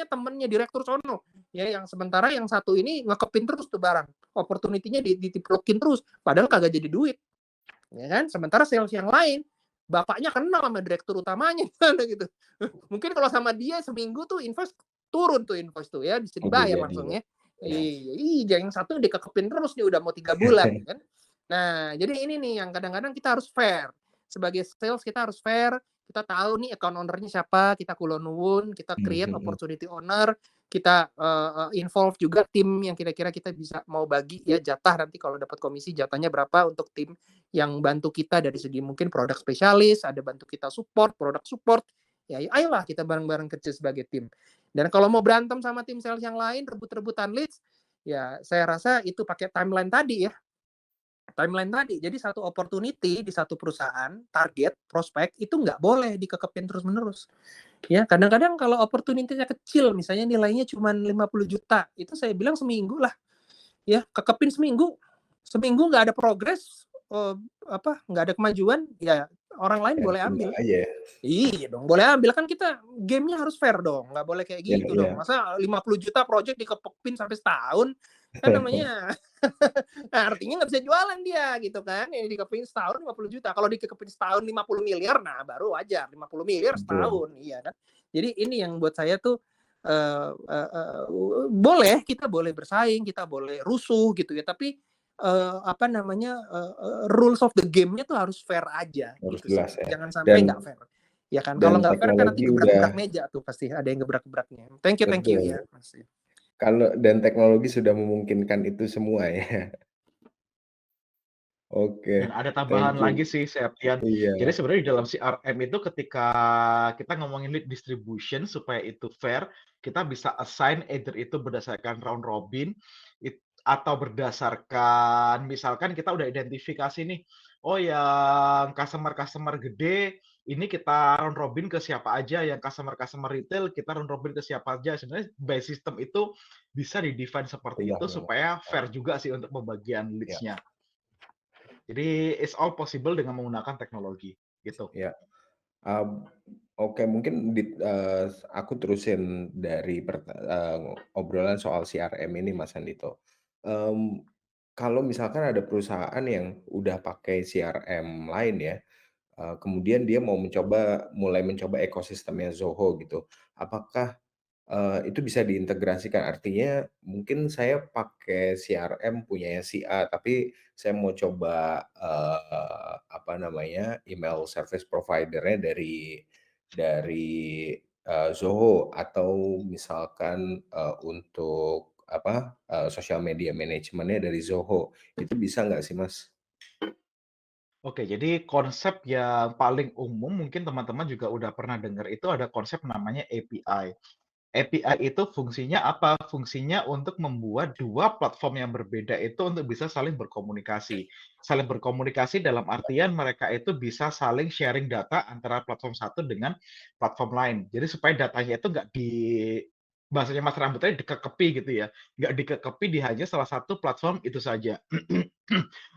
temennya direktur sono, ya, yang sementara yang satu ini ngekepin terus tuh barang, opportunity-nya diplokin terus, padahal kagak jadi duit, ya kan? Sementara sales yang lain, bapaknya kenal sama direktur utamanya, gitu. Mungkin kalau sama dia seminggu tuh invoice turun tuh invoice tuh ya, bisa dibayar Jadi langsung ya. ya. Iya, yang satu dikekepin terus nih udah mau 3 bulan kan. Nah, jadi ini nih yang kadang-kadang kita harus fair. Sebagai sales kita harus fair, kita tahu nih account owner-nya siapa, kita kulonuwun, kita create opportunity owner, kita involve juga tim yang kira-kira kita bisa mau bagi ya jatah nanti kalau dapat komisi jatahnya berapa untuk tim yang bantu kita dari segi mungkin produk spesialis, ada bantu kita support, produk support. Ya, ayolah kita bareng-bareng kerja sebagai tim. Dan kalau mau berantem sama tim sales yang lain, rebut-rebutan leads, ya saya rasa itu pakai timeline tadi ya. Timeline tadi. Jadi satu opportunity di satu perusahaan, target, prospek, itu nggak boleh dikekepin terus-menerus. Ya, kadang-kadang kalau opportunity-nya kecil, misalnya nilainya cuma 50 juta, itu saya bilang seminggu lah. Ya, kekepin seminggu nggak ada progres, nggak ada kemajuan, ya orang lain boleh ambil. Aja. Iya dong, boleh ambil, kan kita gamenya harus fair dong, nggak boleh kayak gitu dong. Masa 50 juta project dikepepin sampai setahun, kan namanya artinya nggak bisa jualan dia gitu kan. Ini dikepepin setahun 50 juta, kalau dikepepin setahun 50 miliar, nah baru wajar 50 miliar setahun, iya kan. Jadi ini yang buat saya tuh boleh, kita boleh bersaing, kita boleh rusuh gitu ya, tapi rules of the game-nya tuh harus fair aja. Harus gitu jelas sih. ya. Jangan sampai nggak fair. Ya kan, kalau nggak fair kan nanti gebrak-gebrak meja tuh, pasti ada yang gebrak-gebraknya. Thank you ya. Dan teknologi sudah memungkinkan itu semua ya. Oke. Dan ada tambahan lagi sih, Septian. Iya. Jadi sebenarnya di dalam CRM itu ketika kita ngomongin lead distribution supaya itu fair, kita bisa assign either itu berdasarkan round robin atau berdasarkan misalkan kita udah identifikasi nih, oh yang customer gede ini kita round robin ke siapa aja, yang customer retail kita round robin ke siapa aja. Sebenarnya by system itu bisa di-define seperti itu supaya fair juga sih untuk pembagian leads-nya. Jadi it's all possible dengan menggunakan teknologi gitu. Ya. Oke, mungkin aku terusin dari obrolan soal CRM ini, Mas Andito. Kalau misalkan ada perusahaan yang udah pakai CRM lain ya, kemudian dia mau mulai mencoba ekosistemnya Zoho gitu, apakah itu bisa diintegrasikan? Artinya mungkin saya pakai CRM punyanya si A, tapi saya mau coba email service provider-nya dari Zoho, atau misalkan untuk social media manajemennya dari Zoho. Itu bisa nggak sih, Mas? Oke, jadi konsep yang paling umum mungkin teman-teman juga udah pernah dengar, itu ada konsep namanya API. API itu fungsinya apa? Fungsinya untuk membuat dua platform yang berbeda itu untuk bisa saling berkomunikasi. Saling berkomunikasi dalam artian mereka itu bisa saling sharing data antara platform satu dengan platform lain. Jadi supaya datanya itu nggak bahasanya Mas Rambut tadi dikekepi gitu ya. Nggak dikekepi di hanya salah satu platform itu saja.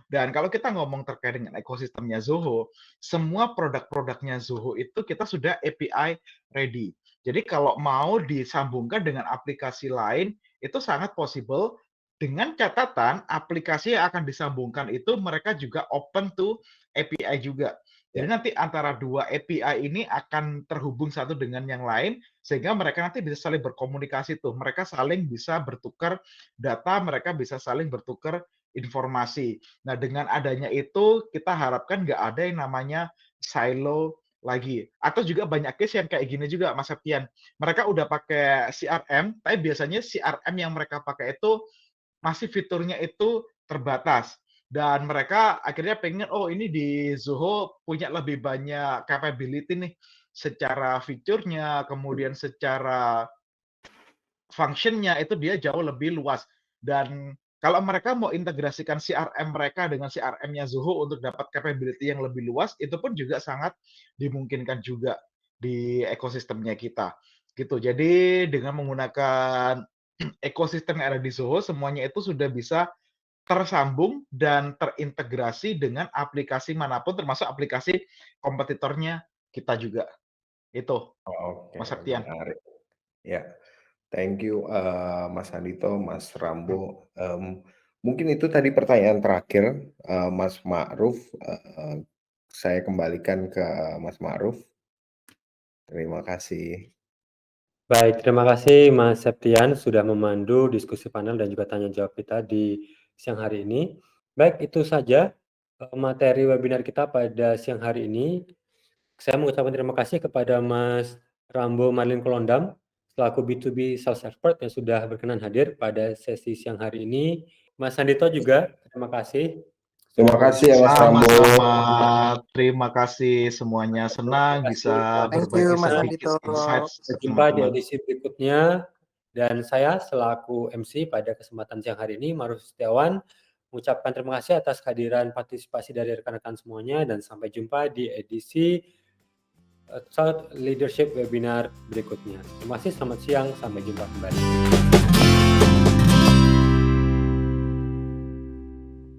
Dan kalau kita ngomong terkait dengan ekosistemnya Zoho, semua produk-produknya Zoho itu kita sudah API ready. Jadi kalau mau disambungkan dengan aplikasi lain, itu sangat possible Dengan catatan aplikasi yang akan disambungkan itu mereka juga open to API juga. Jadi Ya. nanti antara dua API ini akan terhubung satu dengan yang lain, sehingga mereka nanti bisa saling berkomunikasi tuh. Mereka saling bisa bertukar data, mereka bisa saling bertukar informasi. Nah, dengan adanya itu kita harapkan nggak ada yang namanya silo lagi. Atau juga banyak case yang kayak gini juga, Mas Septian. Mereka udah pakai CRM, tapi biasanya CRM yang mereka pakai itu masih fiturnya itu terbatas. Dan mereka akhirnya pengen, oh ini di Zoho punya lebih banyak capability nih, secara fiturnya, kemudian secara function-nya itu dia jauh lebih luas. Dan kalau mereka mau integrasikan CRM mereka dengan CRM-nya Zoho untuk dapat capability yang lebih luas, itu pun juga sangat dimungkinkan juga di ekosistemnya kita. Gitu. Jadi dengan menggunakan ekosistem yang ada di Zoho, semuanya itu sudah bisa tersambung dan terintegrasi dengan aplikasi manapun, termasuk aplikasi kompetitornya kita juga. Itu, Oke, Mas Septian. menarik. Ya, thank you, Mas Andito, Mas Rambo. Mungkin itu tadi pertanyaan terakhir, Mas Ma'ruf. Saya kembalikan ke Mas Ma'ruf. Terima kasih. Baik, terima kasih Mas Septian sudah memandu diskusi panel dan juga tanya jawab kita di siang hari ini. Baik, itu saja materi webinar kita pada siang hari ini. Saya mengucapkan terima kasih kepada Mas Rambo Marlin Kolondam selaku B2B Sales Expert yang sudah berkenan hadir pada sesi siang hari ini. Mas Andito juga, terima kasih. Terima kasih ya Mas Rambo. Sama-sama. Terima kasih semuanya. Senang Terima kasih. bisa Thank berbagi you, Mas sedikit Andito. insights Sampai ke jumpa di teman-teman. edisi berikutnya. Dan saya selaku MC pada kesempatan siang hari ini, Ma'ruf Setiawan, mengucapkan terima kasih atas kehadiran partisipasi dari rekan-rekan semuanya dan sampai jumpa di edisi Thought Leadership webinar berikutnya. Terima kasih, selamat siang, sampai jumpa kembali.